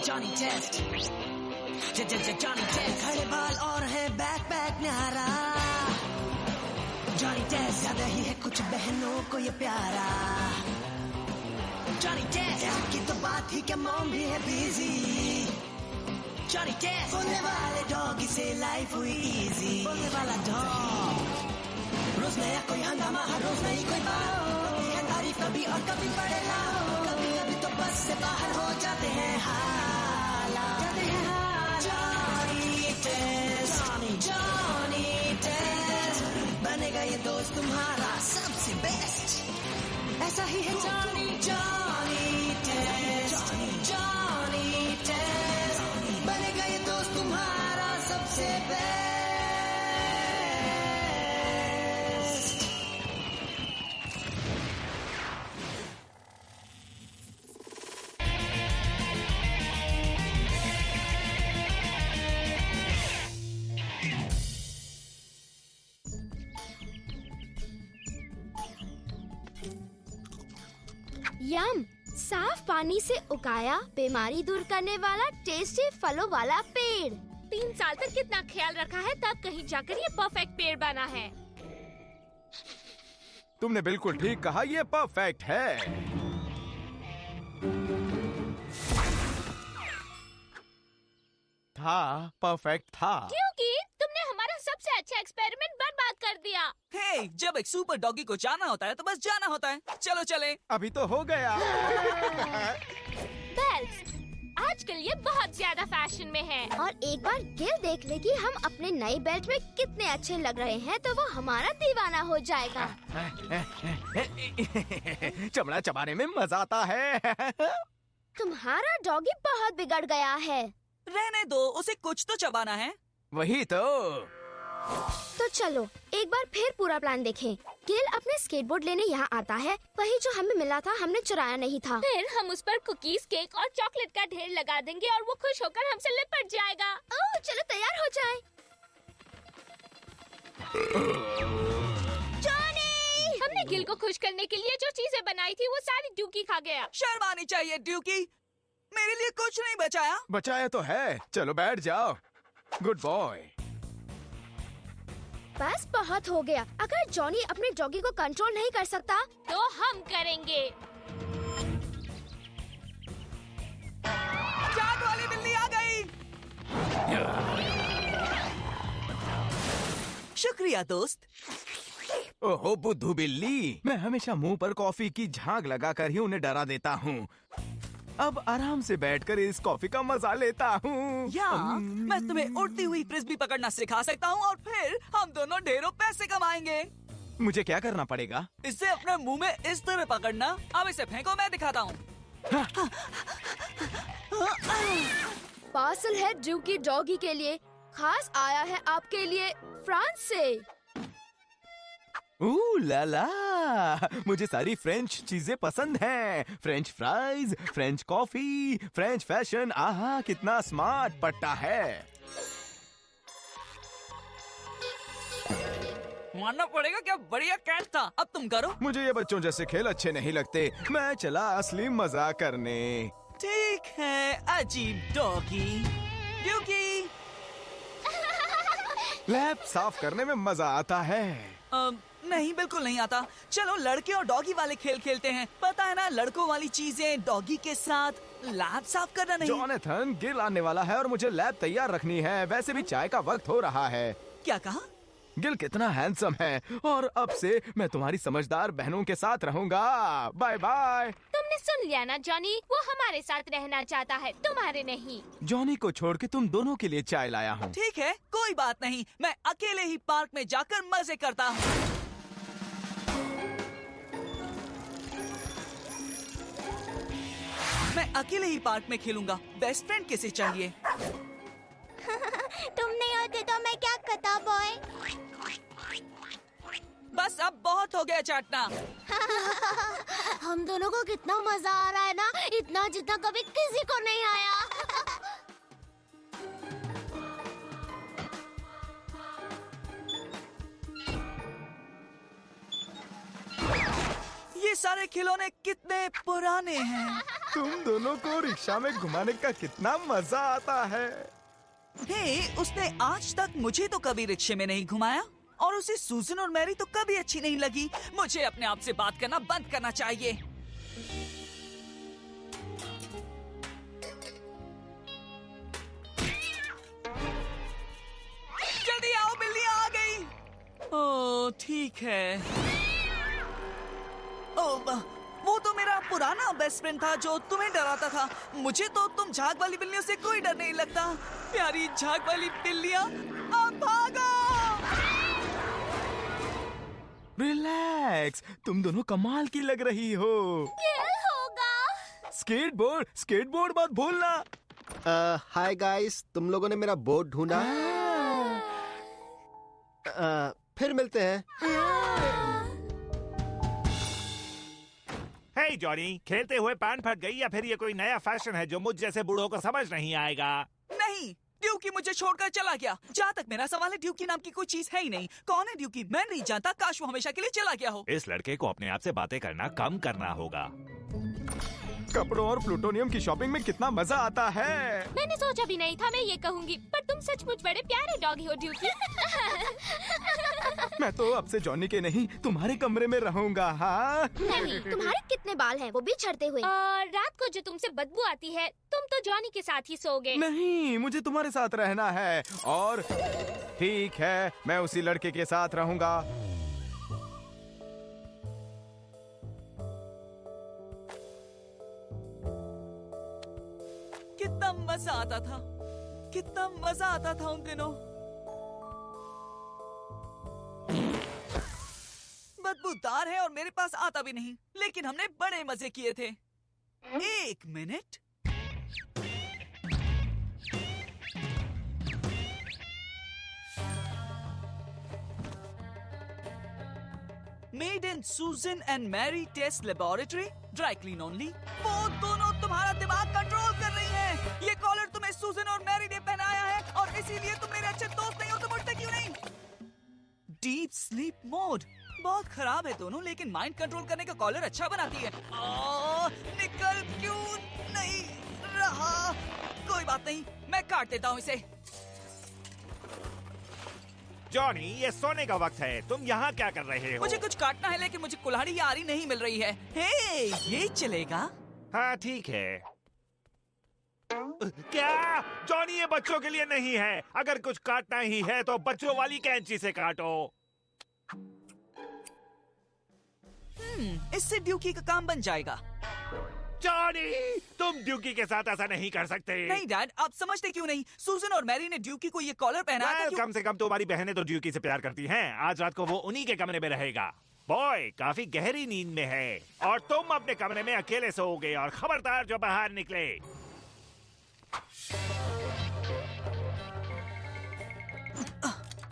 Johnny Test, Johnny Test, खड़े बाल और है बैकपैक न्यारा। जॉनी टेस्ट ज्यादा ही है कुछ बहनों को ये प्यारा। जॉनी टेस्ट की तो बात ही क्या, मॉम भी है बिजी। जॉनी टेस्ट बोलने वाले डॉगी से लाइफ हुई इजी। बोलने वाला डॉग, रोज नया कोई हंगामा, हर रोज नई कोई बात। कभी है तारीफ कभी और कभी बड़े लाओ, कभी कभी तो बस से बाहर हो जाते हैं हालात। जॉनी टेस्ट, जॉनी टेस्ट, बनेगा ये दोस्त तुम्हारा सबसे बेस्ट। ऐसा ही है Johnny, Johnny Test, Johnny Test, बनेगा ये दोस्त तुम्हारा सबसे बेस्ट। यम, साफ पानी से उगाया बीमारी दूर करने वाला टेस्टी फलों वाला पेड़। 3 साल तक कितना ख्याल रखा है, तब कहीं जाकर ये परफेक्ट पेड़ बना है। तुमने बिल्कुल ठीक कहा, ये परफेक्ट है। परफेक्ट था। क्योंकि तुमने हमारा सबसे अच्छा एक्सपेरिमेंट बर्बाद कर दिया। हे, जब एक सुपर डॉगी को जाना होता है तो बस जाना होता है। चलो चले। अभी तो हो गया। बेल्स आजकल ये बहुत ज्यादा फैशन में है। और एक बार गिल देख ले कि हम अपने नए बेल्ट में कितने अच्छे लग रहे हैं, तो वो हमारा दीवाना हो जाएगा। चमड़ा चबाने में मजा आता है। तुम्हारा डॉगी बहुत बिगड़ गया है। रहने दो, उसे कुछ तो चबाना है। वही तो चलो एक बार फिर पूरा प्लान देखें। गिल अपने स्केटबोर्ड लेने यहाँ आता है, वही जो हमें मिला था, हमने चुराया नहीं था। फिर हम उस पर कुकीज, केक और चॉकलेट का ढेर लगा देंगे और वो खुश होकर हमसे लिपट जाएगा। ओह, चलो तैयार हो जाएं। जॉनी! हमने गिल को खुश करने के लिए जो चीजें बनाई थी वो सारी ड्यूकी खा गया। शर्म आनी चाहिए ड्यूकी, मेरे लिए कुछ नहीं बचाया। बचाया तो है। चलो बैठ जाओ। Good boy. बस बहुत हो गया। अगर जॉनी अपने डॉगी को कंट्रोल नहीं कर सकता तो हम करेंगे। चाट वाली बिल्ली आ गई। शुक्रिया दोस्त। ओहो बुद्धू बिल्ली, मैं हमेशा मुंह पर कॉफी की झाग लगाकर ही उन्हें डरा देता हूँ। अब आराम से बैठकर इस कॉफी का मजा लेता हूँ। या मैं तुम्हें उड़ती हुई फ्रिस्बी पकड़ना सिखा सकता हूँ और फिर हम दोनों ढेरों पैसे कमाएंगे। मुझे क्या करना पड़ेगा? इसे अपने मुंह में इस तरह पकड़ना। अब इसे फेंको, मैं दिखाता हूँ। पार्सल है ड्यूकी डॉगी के लिए, खास आया है आपके लिए फ्रांस से। ला ला, मुझे सारी फ्रेंच चीजें पसंद हैं। French fries, French coffee, French fashion. आहा, कितना स्मार्ट पट्टा है। मानना पड़ेगा, क्या बढ़िया कैच था। अब तुम करो। मुझे ये बच्चों जैसे खेल अच्छे नहीं लगते। मैं चला असली मजा करने। ठीक है, अजीब डॉगी। ड्यूकी, लैब साफ करने में मजा आता है। नहीं, बिल्कुल नहीं आता। चलो लड़के और डॉगी वाले खेल खेलते हैं। पता है ना, लड़कों वाली चीजें डॉगी के साथ, लैब साफ करना नहीं। जॉनथन, गिल आने वाला है और मुझे लैब तैयार रखनी है। वैसे भी चाय का वक्त हो रहा है। क्या कहा? गिल कितना हैंडसम है और अब से मैं तुम्हारी समझदार बहनों के साथ रहूंगा। Bye bye. तुमने सुन लिया ना जॉनी, वो हमारे साथ रहना चाहता है, तुम्हारे नहीं। जॉनी को छोड़ के तुम दोनों के लिए चाय लाया हूँ। ठीक है, कोई बात नहीं। मैं अकेले ही पार्क में जाकर मजे करता हूँ। मैं अकेले ही पार्क में खेलूंगा। बेस्ट फ्रेंड किसे चाहिए? तुम नहीं होते तो मैं क्या करता बॉय। बस अब बहुत हो गया चाटना। हम दोनों को कितना मजा आ रहा है ना, इतना जितना कभी किसी को नहीं आया। ये सारे खिलौने कितने पुराने हैं। तुम दोनों को रिक्शा में घुमाने का कितना मजा आता है। हे, उसने आज तक मुझे तो कभी रिक्शे में नहीं घुमाया और उसे सूजन और मैरी तो कभी अच्छी नहीं लगी। मुझे अपने आप से बात करना बंद करना चाहिए। जल्दी आओ, बिल्लियाँ आ गई। ओह ठीक है। ओह, वो तो मेरा पुराना बेस्ट फ्रेंड था जो तुम्हें डराता था। मुझे तो तुम झाग वाली बिल्लियों से कोई डर नहीं लगता। प्यारी झाग वाली बिल्लियाँ, अब भागो। रिलैक्स, तुम दोनों कमाल की लग रही हो। खेल होगा। स्केटबोर्ड मत भूलना। हाय गाइस, तुम लोगों ने मेरा बोर्ड ढूंढा। फिर मिलते हैं। हे जॉनी, खेलते हुए पैंट फट गई या फिर ये कोई नया फैशन है जो मुझ जैसे बूढ़ों को समझ नहीं आएगा? नहीं, ड्यूकी मुझे छोड़कर चला गया। जहाँ तक मेरा सवाल है, ड्यूकी नाम की कोई चीज है ही नहीं। कौन है ड्यूकी? मैं नहीं जानता। काश वो हमेशा के लिए चला गया हो। इस लड़के को अपने आप से बातें करना कम करना होगा। कपड़ों और प्लूटोनियम की शॉपिंग में कितना मजा आता है। मैंने सोचा भी नहीं था मैं ये कहूंगी, पर तुम सचमुच बड़े प्यारे डॉगी हो ड्यूकी। मैं तो अब से जॉनी के नहीं तुम्हारे कमरे में रहूंगा। हाँ नहीं, तुम्हारे कितने बाल हैं वो भी झड़ते हुए। और रात को जो तुमसे बदबू आती है, तुम तो जॉनी के साथ ही सोगे। नहीं, मुझे तुम्हारे साथ रहना है। और ठीक है, मैं उसी लड़के के साथ रहूंगा। कितना मजा आता था, कितना मजा आता था उन दिनों। बदबूदार है और मेरे पास आता भी नहीं, लेकिन हमने बड़े मजे किए थे। एक minute, made in Susan and Mary Test laboratory, dry clean only. वो दोनों तुम्हारा दिमाग कंट्रोल कर रही हैं। ये कॉलर तुम्हें सूजन और मैरी ने पहनाया है और इसीलिए तुम मेरे अच्छे दोस्त नहीं हो। तुम उठते क्यों नहीं? डीप स्लीप मोड बहुत खराब है दोनों, लेकिन माइंड कंट्रोल करने का कॉलर अच्छा बनाती है। निकल क्यों नहीं रहा? कोई बात नहीं, मैं काट देता हूँ इसे। जॉनी, ये सोने का वक्त है। तुम यहाँ क्या कर रहे हो? मुझे कुछ काटना है, लेकिन मुझे कुल्हाड़ी या आरी नहीं मिल रही है। हे, ये चलेगा? हाँ ठीक है। क्या? जॉनी, ये बच्चों के लिए नहीं है। अगर कुछ काटना ही है तो बच्चों वाली कैंची से काटो। इससे ड्यूकी का काम बन जाएगा। जॉनी, तुम ड्यूकी के साथ ऐसा नहीं कर सकते। नहीं डैड, आप समझते क्यों नहीं? सूजन और मैरी ने ड्यूकी को ये कॉलर पहनाया था। कम से कम तुम्हारी बहनें तो ड्यूकी से प्यार करती हैं। आज रात को वो उन्हीं के कमरे में रहेगा। बॉय काफी गहरी नींद में है और तुम अपने कमरे में अकेले सोओगे। और खबरदार जो बाहर निकले।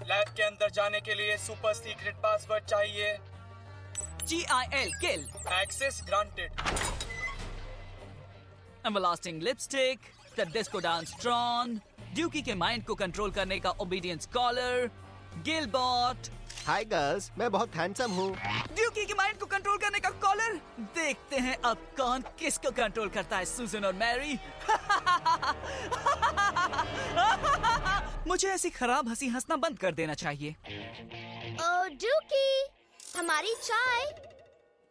लैब के अंदर जाने के लिए सुपर सीक्रेट पासवर्ड चाहिए। GIL kill. Access granted. Everlasting lipstick, the disco dance tron, Dukey के माइंड को कंट्रोल करने का obedience collar, Gilbot. Hi girls, मैं बहुत हैंडसम हूँ। ड्यूकी के माइंड को कंट्रोल करने का कॉलर। देखते हैं अब कौन किसको कंट्रोल करता है, सूजन और मैरी। मुझे ऐसी खराब हंसी हंसना बंद कर देना चाहिए। ओ ड्यूकी, हमारी चाय।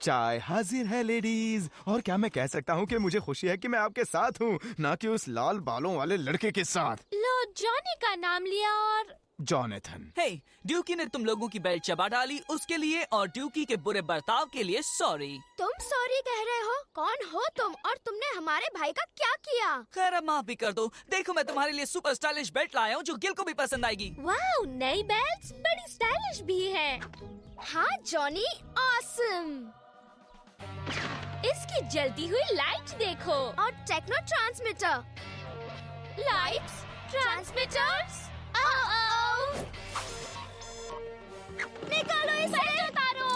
चाय हाजिर है लेडीज। और क्या मैं कह सकता हूँ कि मुझे खुशी है कि मैं आपके साथ हूँ, ना कि उस लाल बालों वाले लड़के के साथ। लो, जॉनी का नाम लिया और जॉनथन। हे, ड्यूकी ने तुम लोगों की बेल्ट चबा डाली, उसके लिए और ड्यूकी के बुरे बर्ताव के लिए सॉरी। तुम सॉरी कह रहे हो? कौन हो तुम और तुमने हमारे भाई का क्या किया? खैर अब माफ भी कर दो। देखो, मैं तुम्हारे लिए सुपर स्टाइलिश बेल्ट लाया हूँ जो गिल को भी पसंद आएगी। वाओ, नई बेल्ट्स बड़ी स्टाइलिश भी है। हाँ जॉनी, ऑसम। इसकी जलती हुई लाइट देखो। और टेक्नो ट्रांसमीटर। Lights, transmitters. निकालो इसे। उतारो।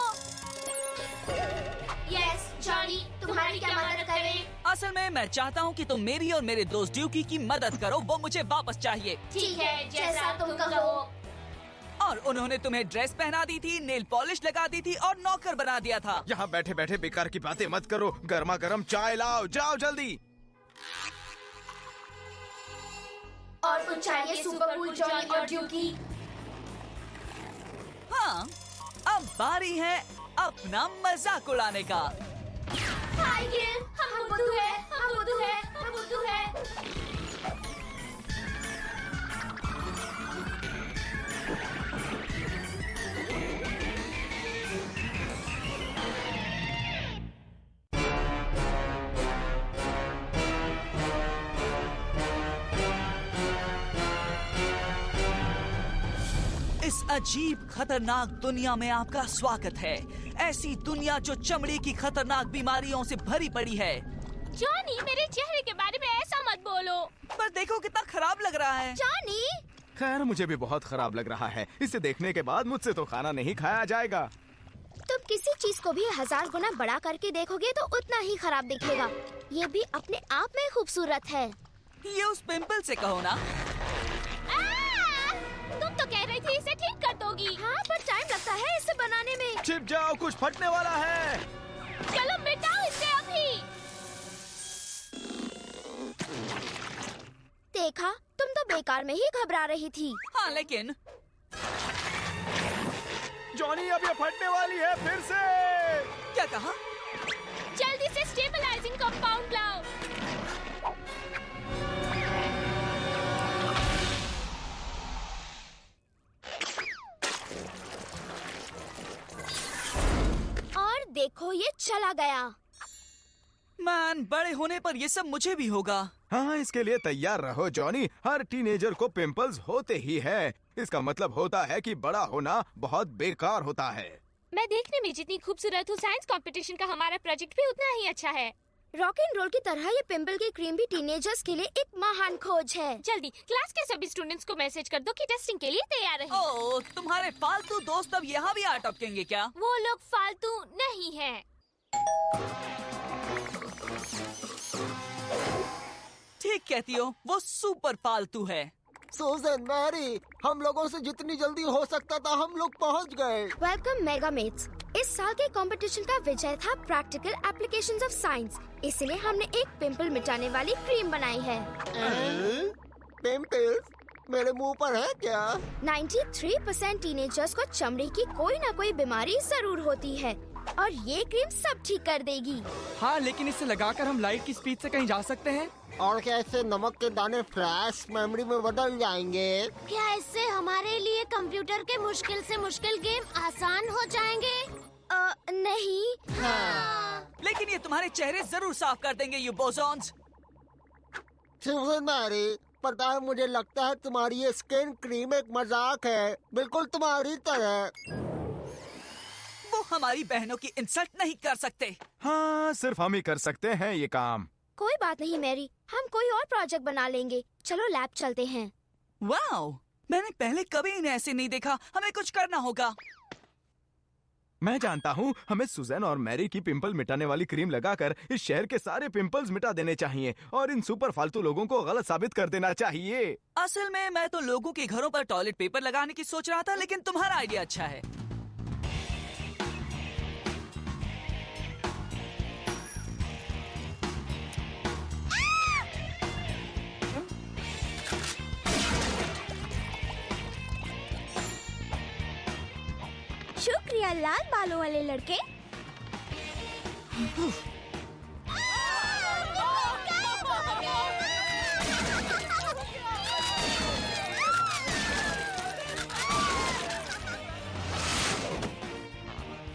यस जॉनी, तुम्हारी क्या मदद करें? असल में मैं चाहता हूँ कि तुम मेरी और मेरे दोस्त ड्यूकी की मदद करो। वो मुझे वापस चाहिए। ठीक है, जैसा तुम कहो। और उन्होंने तुम्हें ड्रेस पहना दी थी, नेल पॉलिश लगा दी थी और नौकर बना दिया था। यहाँ बैठे बैठे बेकार की बातें मत करो। गर्मा गर्म चाय लाओ, जाओ जल्दी। और कुछ चाहिए सुपर कूल जॉनी और ड्यूकी? हाँ, अब बारी है अपना मजाक उड़ाने का। हाय गिल, हम बुद्धू है, हम बुद्धू है, हम बुद्धू है। इस अजीब खतरनाक दुनिया में आपका स्वागत है। ऐसी दुनिया जो चमड़ी की खतरनाक बीमारियों से भरी पड़ी है। जॉनी, मेरे चेहरे के बारे में ऐसा मत बोलो। पर देखो कितना खराब लग रहा है। जॉनी, खैर मुझे भी बहुत खराब लग रहा है। इसे देखने के बाद मुझसे तो खाना नहीं खाया जाएगा। तुम किसी चीज को भी 1000 गुना बड़ा करके देखोगे तो उतना ही खराब दिखेगा। ये भी अपने आप में खूबसूरत है। ये उस पिंपल से कहो ना। तुम तो कह रही थी इसे ठीक कर दोगी। हाँ, पर टाइम लगता है इसे बनाने में। छिप जाओ, कुछ फटने वाला है। चलो मिटाओ इसे अभी। देखा, तुम तो बेकार में ही घबरा रही थी। हाँ लेकिन जॉनी, अब ये फटने वाली है फिर से। क्या कहा? जल्दी से स्टेबलाइजिंग कंपाउंड लाओ। और देखो, ये चला गया। मैन, बड़े होने पर ये सब मुझे भी होगा। हाँ, इसके लिए तैयार रहो जॉनी। हर टीनेजर को पिंपल्स होते ही है। इसका मतलब होता है कि बड़ा होना बहुत बेकार होता है। मैं देखने में जितनी खूबसूरत हूँ, साइंस कंपटीशन का हमारा प्रोजेक्ट भी उतना ही अच्छा है। रॉक एंड रोल की तरह ये पिंपल की क्रीम भी टीनेजर्स के लिए एक महान खोज है। जल्दी क्लास के सभी स्टूडेंट्स को मैसेज कर दो कि टेस्टिंग के लिए तैयार रहें। ओह, तुम्हारे फालतू दोस्त अब यहाँ भी आ टपकेंगे क्या? वो लोग फालतू नहीं है। ठीक कहती हो, वो सुपर फालतू है। सूजन, मैरी, हम लोगों से जितनी जल्दी हो सकता था हम लोग पहुंच गए। वेलकम मेगामेट्स। इस साल के कंपटीशन का विजय था प्रैक्टिकल एप्लीकेशंस ऑफ साइंस। इसलिए हमने एक पिंपल मिटाने वाली क्रीम बनाई है। पिंपल्स मेरे मुंह पर है क्या? 93% टीनेजर्स को चमड़ी की कोई न कोई बीमारी जरूर होती है और ये क्रीम सब ठीक कर देगी। हाँ, लेकिन इसे लगाकर हम लाइट की स्पीड से कहीं जा सकते हैं। और क्या इससे नमक के दाने फ्लैश मेमोरी में बदल जाएंगे? क्या इससे हमारे लिए कंप्यूटर के मुश्किल से मुश्किल गेम आसान हो जाएंगे? नहीं। हाँ। लेकिन ये तुम्हारे चेहरे जरूर साफ कर देंगे, यू बोसॉन्स। सूजन मैरी, पता है मुझे लगता है तुम्हारी ये स्किन क्रीम एक मजाक है, बिल्कुल तुम्हारी तरह। वो हमारी बहनों की इंसल्ट नहीं कर सकते। हाँ, सिर्फ हम ही कर सकते हैं ये काम। कोई बात नहीं मैरी, हम कोई और प्रोजेक्ट बना लेंगे। चलो लैब चलते हैं। वाओ, मैंने पहले कभी इन्हें ऐसे नहीं देखा। हमें कुछ करना होगा। मैं जानता हूँ, हमें सुजैन और मैरी की पिंपल मिटाने वाली क्रीम लगाकर इस शहर के सारे पिंपल्स मिटा देने चाहिए और इन सुपर फालतू लोगों को गलत साबित कर देना चाहिए। असल में मैं तो लोगों के घरों पर टॉयलेट पेपर लगाने की सोच रहा था, लेकिन तुम्हारा आइडिया अच्छा है। शुक्रिया लाल बालों वाले लड़के।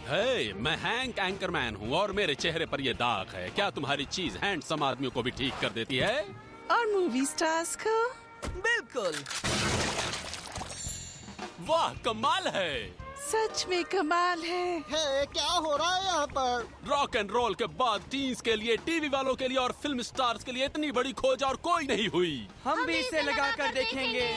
हे, मैं हैंक एंकरमैन हूँ और मेरे चेहरे पर ये दाग है। क्या तुम्हारी चीज हैंडसम आदमियों को भी ठीक कर देती है? और मूवी स्टार्स को? बिल्कुल। वाह, कमाल है। सच में कमाल है। हे, क्या हो रहा है यहाँ पर? रॉक एंड रोल के बाद टीन्स के लिए, टीवी वालों के लिए और फिल्म स्टार्स के लिए इतनी बड़ी खोज और कोई नहीं हुई। हम भी इसे लगाकर देखेंगे।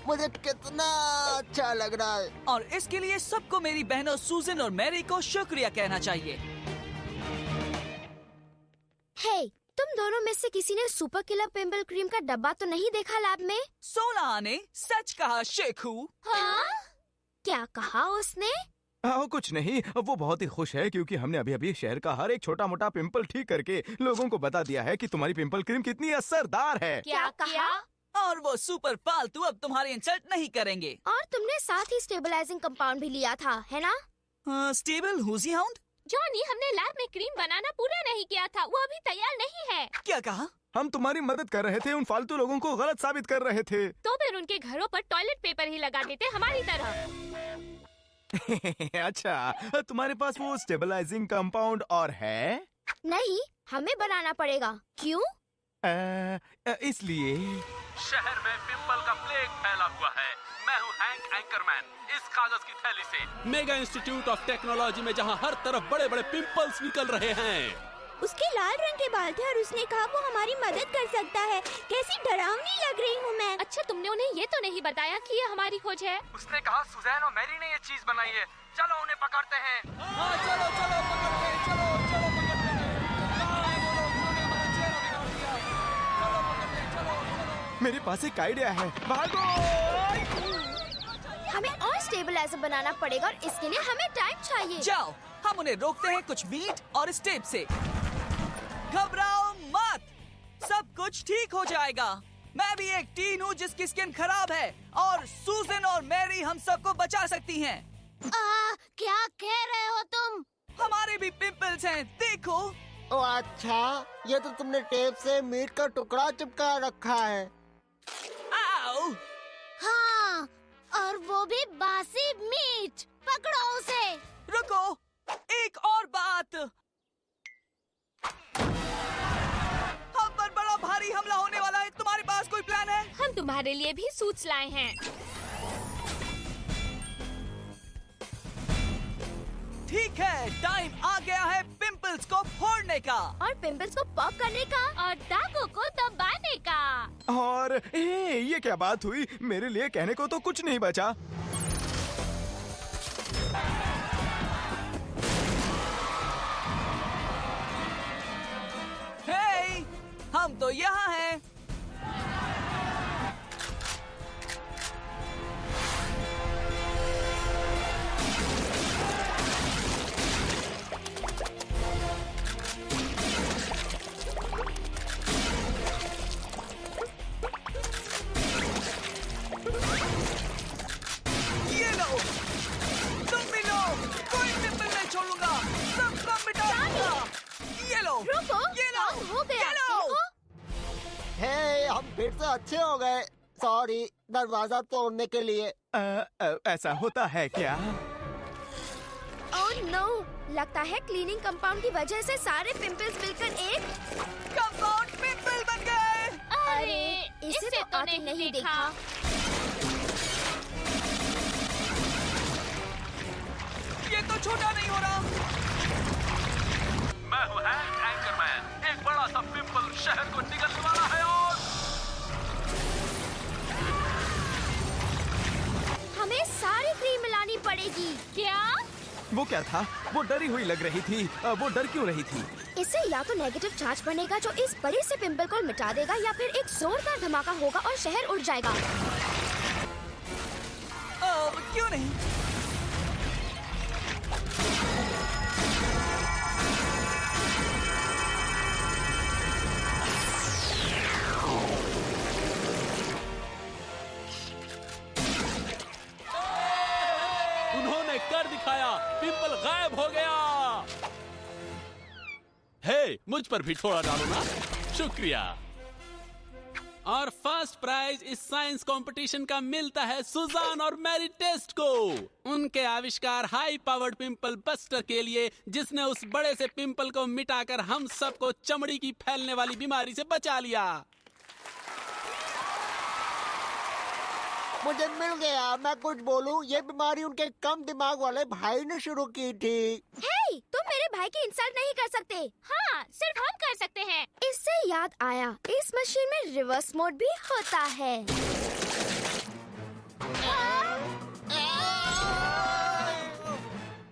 मुझे कितना अच्छा लग रहा है। और इसके लिए सबको मेरी बहनों सूजन और मैरी को शुक्रिया कहना चाहिए। हे, तुम दोनों में से किसी ने सुपर किलर पिंपल क्रीम का डब्बा तो नहीं देखा लैब में? 16 ने सच कहा शेखू। हाँ? क्या कहा उसने? कुछ नहीं, वो बहुत ही खुश है क्योंकि हमने अभी अभी शहर का हर एक छोटा मोटा पिंपल ठीक करके लोगों को बता दिया है कि तुम्हारी पिंपल क्रीम कितनी असरदार है। क्या कहा? और वो सुपर पालतू अब तुम्हारी इंसल्ट नहीं करेंगे। और तुमने साथ ही स्टेबलाइजिंग कंपाउंड भी लिया था, है ना? स्टेबल हुजी हाउंड। जॉनी, हमने लैब में क्रीम बनाना पूरा नहीं किया था, वो अभी तैयार नहीं है। क्या कहा? हम तुम्हारी मदद कर रहे थे, उन फालतू लोगों को गलत साबित कर रहे थे। तो फिर उनके घरों पर टॉयलेट पेपर ही लगा देते हमारी तरह। अच्छा, तुम्हारे पास वो स्टेबलाइजिंग कंपाउंड और है? नहीं, हमें बनाना पड़ेगा। क्यों? इसलिए शहर में पिंपल का प्लेग फैला हुआ है। मैं हूँ हैंक एंकरमैन। इस कागज की थैली से मेगा इंस्टीट्यूट ऑफ टेक्नोलॉजी में जहाँ हर तरफ बड़े बड़े पिंपल्स निकल रहे हैं। उसके लाल रंग के बाल थे और उसने कहा वो हमारी मदद कर सकता है। कैसी डरावनी लग रही हूँ मैं। अच्छा, तुमने उन्हें ये तो नहीं बताया कि ये हमारी खोज है? उसने कहा सुजैन और मैरी ने ये चीज बनाई है। चलो उन्हें पकड़ते हैं। हाँ, चलो चलो पकड़ते हैं, चलो चलो पकड़ते हैं। मेरे पास एक आइडिया है, भागो! हमें और स्टेबलाइजर बनाना पड़ेगा और इसके लिए हमें टाइम चाहिए। जाओ, हम उन्हें रोकते हैं कुछ मीट और स्टेप से। घबराओ मत, सब कुछ ठीक हो जाएगा। मैं भी एक टीन हूँ जिसकी स्किन खराब है और सूजन और मैरी हम सबको बचा सकती हैं। क्या कह रहे हो तुम? हमारे भी पिंपल्स हैं, देखो। ओ अच्छा, ये तो तुमने टेप से मीट का टुकड़ा चिपका रखा है। आओ! हाँ, और वो भी बासी मीट। पकड़ो उसे। रुको, एक और बात। हम पर बड़ा भारी हमला होने वाला है। तुम्हारे पास कोई प्लान है? हम तुम्हारे लिए भी सूट्स लाए हैं। ठीक है, टाइम आ गया है पिंपल्स को फोड़ने का और पिंपल्स को पॉप करने का और दागों को दबाने का। और ये क्या बात हुई? मेरे लिए कहने को तो कुछ नहीं बचा। हे, हम तो यहाँ हैं। ये लो, तुम भी लो, कोई पिंपल नहीं छोड़ूंगा, सबको मिटा दूंगा। ये लो, रुको, ये लो, काम हो गया। ये लो। देखो, हे, हम फिर से अच्छे हो गए। सॉरी, दरवाजा तोड़ने के लिए। ऐसा होता है क्या? ओह नो, लगता है क्लीनिंग कंपाउंड की वजह से सारे पिंपल्स मिलकर एक कंपाउंड पिंपल बन गए। अरे, इसे तो आगे नहीं देखा। ये तो छोटा नहीं हो रहा। मैं हूँ हैंक एंकरमैन। एक बड़ा सा पिंपल शहर को निगलने वाला है और हमें सारी क्रीम मिलानी पड़ेगी। क्या? वो क्या था? वो डरी हुई लग रही थी। वो डर क्यों रही थी? इससे या तो नेगेटिव चार्ज बनेगा जो इस बड़े से पिंपल को मिटा देगा या फिर एक जोरदार धमाका होगा और शहर उड़ जाएगा। क्यों नहीं? उन्होंने कर दिखाया। पिंपल गायब हो गया। हे, मुझ पर भी थोड़ा डालो ना। शुक्रिया। और फर्स्ट प्राइज इस साइंस कंपटीशन का मिलता है सुजान और मैरी टेस्ट को, उनके आविष्कार हाई पावर्ड पिंपल बस्टर के लिए, जिसने उस बड़े से पिंपल को मिटाकर हम सबको चमड़ी की फैलने वाली बीमारी से बचा लिया। मुझे मिल गया। मैं कुछ बोलूं? ये बीमारी उनके कम दिमाग वाले भाई ने शुरू की थी। हे, तुम मेरे भाई की इंसल्ट नहीं कर सकते। हाँ, सिर्फ हम कर सकते हैं। इससे याद आया, इस मशीन में रिवर्स मोड भी होता है।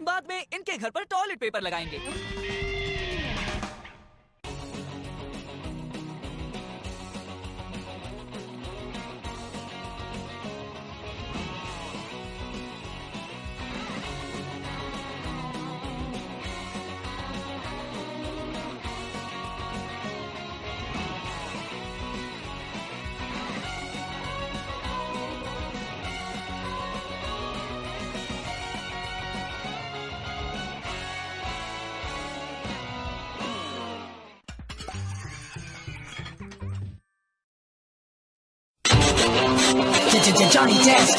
बाद में इनके घर पर टॉयलेट पेपर लगाएंगे। जॉनी टेस्ट,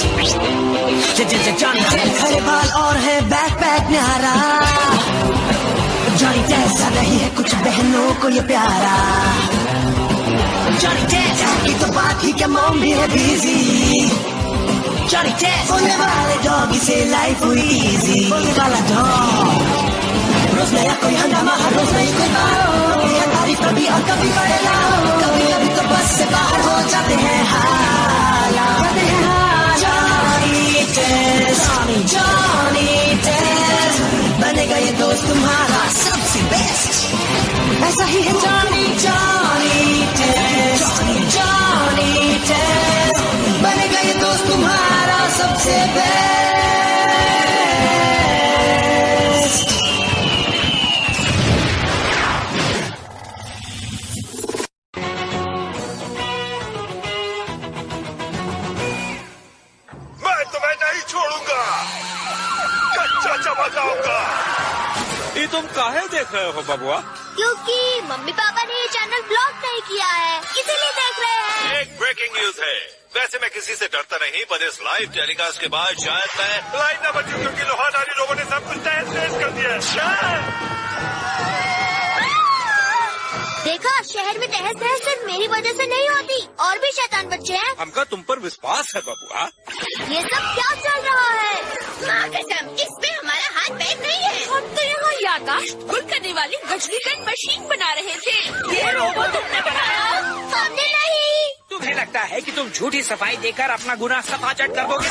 जॉनी टेस्ट, हरे बाल और है बैकपैक न्यारा। जॉनी टेस्ट कर रही है कुछ बहनों को ये प्यारा। जॉनी टेस्ट की तो बात ही क्या, मॉम भी है बिजी। जॉनी टेस्ट बोलने वाले डॉगी से लाइफ हुई इजी। बोलने वाला डॉग, रोज नया कोई हंगामा, हर रोज नई कोई बात। कभी है तारीफ कभी और कभी पड़ेगा, कभी कभी तो बस से बाहर हो जाते हैं हालात। जॉनी टेस्ट, जॉनी टेस्ट, बनेगा ये दोस्त तुम्हारा सबसे बेस्ट। ऐसा ही है जॉनी टेस्ट, जॉनी टेस्ट, बनेगा ये दोस्त तुम्हारा सबसे बेस्ट। मैं तुम्हें नहीं छोड़ूंगा, कच्चा चमकाऊंगा। ये तुम काहे देख रहे हो बबुआ? क्योंकि मम्मी पापा ने ये चैनल ब्लॉक नहीं किया है, इसीलिए देख रहे हैं। एक ब्रेकिंग न्यूज है। वैसे मैं किसी से डरता नहीं, पर इस लाइव टेलीकास्ट के बाद शायद मैं लाइव न बचूं, क्योंकि लोहाधारी लोगों ने सब कुछ तहस-नहस कर दिया। देखा, शहर में तहस नहस सिर्फ मेरी वजह से नहीं होती, और भी शैतान बच्चे हैं। हमका तुम पर विश्वास है बबुआ। ये सब क्या चल रहा है? माँ कसम, इसमें हमारा हाथ पैर नहीं है। हम तो यहाँ याददाश्त गुल करने वाली गजनीगन मशीन बना रहे थे। ये रोबोट तुमने बनाया? हमने नहीं। तुम्हें लगता है कि तुम झूठी सफाई देकर अपना गुनाह सफाचट कर दोगे?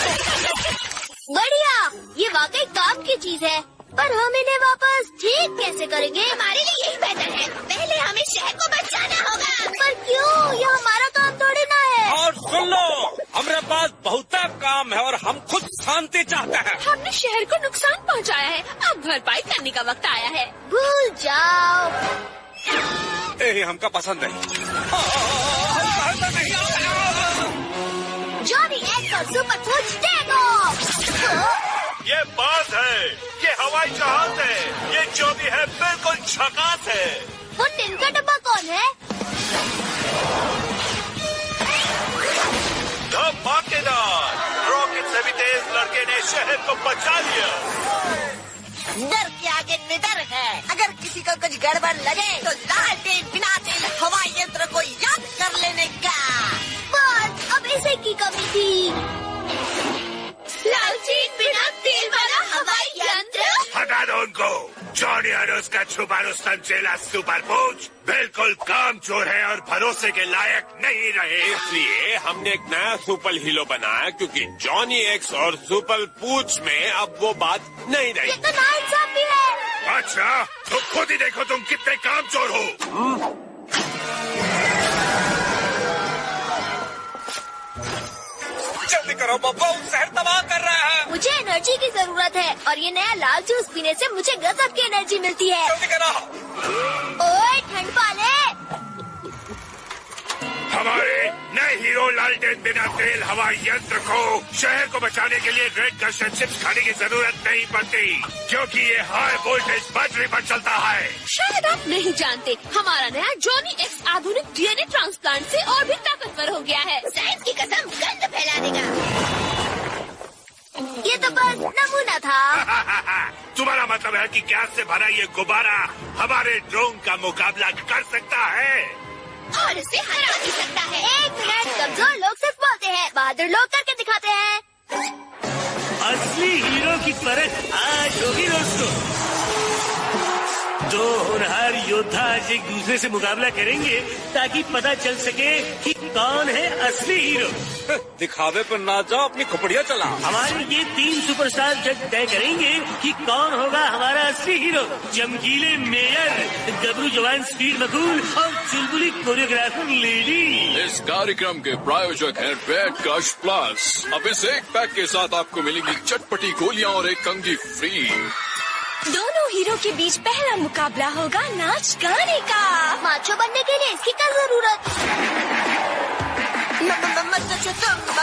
बढ़िया, ये वाकई काम की चीज है, पर हम इन्हें वापस ठीक कैसे करेंगे? हमारे लिए यही बेहतर है, पहले हमें शहर को बचाना होगा। पर क्यों? ये हमारा काम थोड़ी ना है। और सुन लो, हमारे पास बहुत काम है और हम खुद शांति चाहते हैं। हमने शहर को नुकसान पहुँचाया है, अब भरपाई करने का वक्त आया है। भूल जाओ। ये हमका पसंद नहीं। जॉनी एक्स और सुपर फूड्स टेक ऑफ। ये बात है, ये हवाई जहाज है, ये जो भी है बिल्कुल झकास है। वो टिन का डब्बा कौन है? धमाकेदार रॉकेट से भी तेज लड़के ने शहर को बचा लिया। डर के आगे निडर है। अगर किसी को कुछ गड़बड़ लगे तो लालटेन बिना तेल हवाई यंत्र को याद कर लेने का। बस अब इसे की कमी थी। लालटेन बिना तेल वाला हवाई यंत्र। हटा दो उनको। जॉनी और उसका छुपा रुस्तम चेला सुपर पूछ बिल्कुल कामचोर है और भरोसे के लायक नहीं रहे। इसलिए हमने एक नया सुपर हीरो बनाया, क्योंकि जॉनी एक्स और सुपर पूछ में अब वो बात नहीं रही। ये तो नाइंसाफी है। अच्छा, तो खुद ही देखो तुम कितने कामचोर हो। जल्दी करो बब्बा, शहर तबाह कर रहा है। मुझे एनर्जी की जरूरत है और ये नया लाल जूस पीने से मुझे गजब की एनर्जी मिलती है। जल्दी करो। ओए ठंड पाले। हमारे नए हीरो लालटेन बिना तेल हवाई यंत्र को शहर को बचाने के लिए रेड कर्शन चिप्स खाने की जरूरत नहीं पड़ती, क्योंकि ये हाई वोल्टेज बैटरी पर चलता है। शायद आप नहीं जानते, हमारा नया जॉनी एक्स आधुनिक डीएनए ट्रांसप्लांट से और भी ताकतवर हो गया है। साइंस की कसम, गंद फैला देगा। ये तो बस नमूना था। तुम्हारा मतलब है कि गैस से भरा ये गुब्बारा हमारे ड्रोन का मुकाबला कर सकता है और इसे हरा भी सकता है। एक मिनट, कमजोर लोग सिर्फ बोलते हैं, बहादुर लोग करके दिखाते हैं। असली हीरो की परख आज होगी दोस्तों। दो होनहार योद्धा आज एक दूसरे से मुकाबला करेंगे ताकि पता चल सके कि कौन है असली हीरो। दिखावे पर ना जाओ, अपनी खोपड़ियाँ चला। हमारे ये 3 सुपरस्टार जज तय करेंगे कि कौन होगा हमारा असली हीरो। चमकीले मेयर, गबरू जवान स्पीड मकूल और चुलबुली कोरियोग्राफर लेडी। इस कार्यक्रम के प्रायोजक हैं रेड क्रश प्लस। अब इस एक पैक के साथ आपको मिलेंगी चटपटी गोलियां और एक कंघी फ्री। दोनों हीरो के बीच पहला मुकाबला होगा नाच गाने का। माचो बनने के लिए इसकी क्या जरूरत?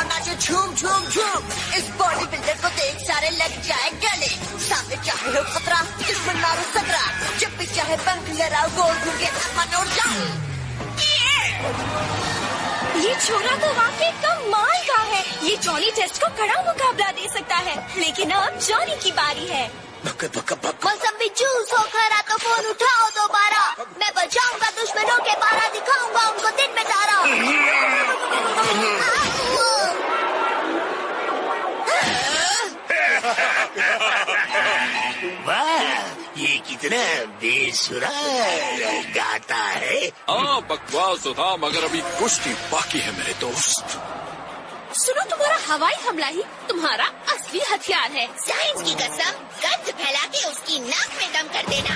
नाचो झूम झूम झूम। इस बॉडी बिल्डर को देख सारे लग जाए गले। सामने चाहे हो खतरा, दुश्मन मारो सकरा। जब भी चाहे पंख लहराओ, गोल घूम के आसमान उड़ जाओ। ये छोरा तो वाकई कमाल का है। ये जॉनी टेस्ट को कड़ा मुकाबला दे सकता है। लेकिन अब जॉनी की बारी है। मौसमी जूस होकर तो फोन उठाओ दोबारा। मैं बचाऊंगा दुश्मनों के पारा, दिखाऊंगा उनको दिन में तारा। वाह, ये कितना बेसुरा गाता है। हाँ बकवास तो था, मगर अभी कुश्ती बाकी है मेरे दोस्त। सुनो, तुम्हारा हवाई हमला ही तुम्हारा असली हथियार है। साइंस की कसम, गंद फैला के उसकी नाक में दम कर देना।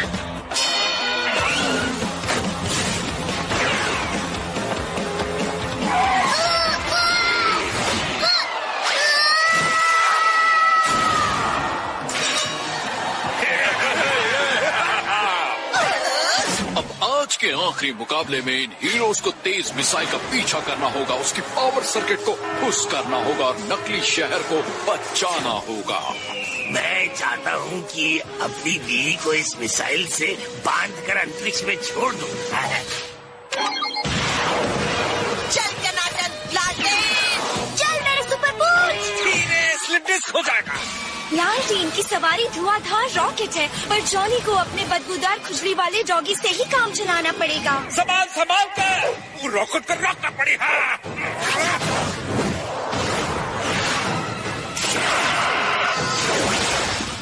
आज के आखिरी मुकाबले में इन हीरोज को तेज मिसाइल का पीछा करना होगा, उसकी पावर सर्किट को खुश करना होगा और नकली शहर को बचाना होगा। मैं चाहता हूँ कि अपनी बीवी को इस मिसाइल से बांधकर अंतरिक्ष में छोड़ दूँ। चल कनाटन, लालटेन, चल मेरे सुपर बूट। धीरे स्लिप डिस्क हो जाएगा। लालटेन की सवारी धुआंधार रॉकेट है, पर जॉनी को अपने बदबूदार खुजली वाले डॉगी से ही काम चलाना पड़ेगा। संभाल कर, वो रॉकेट को रोकना पड़ेगा।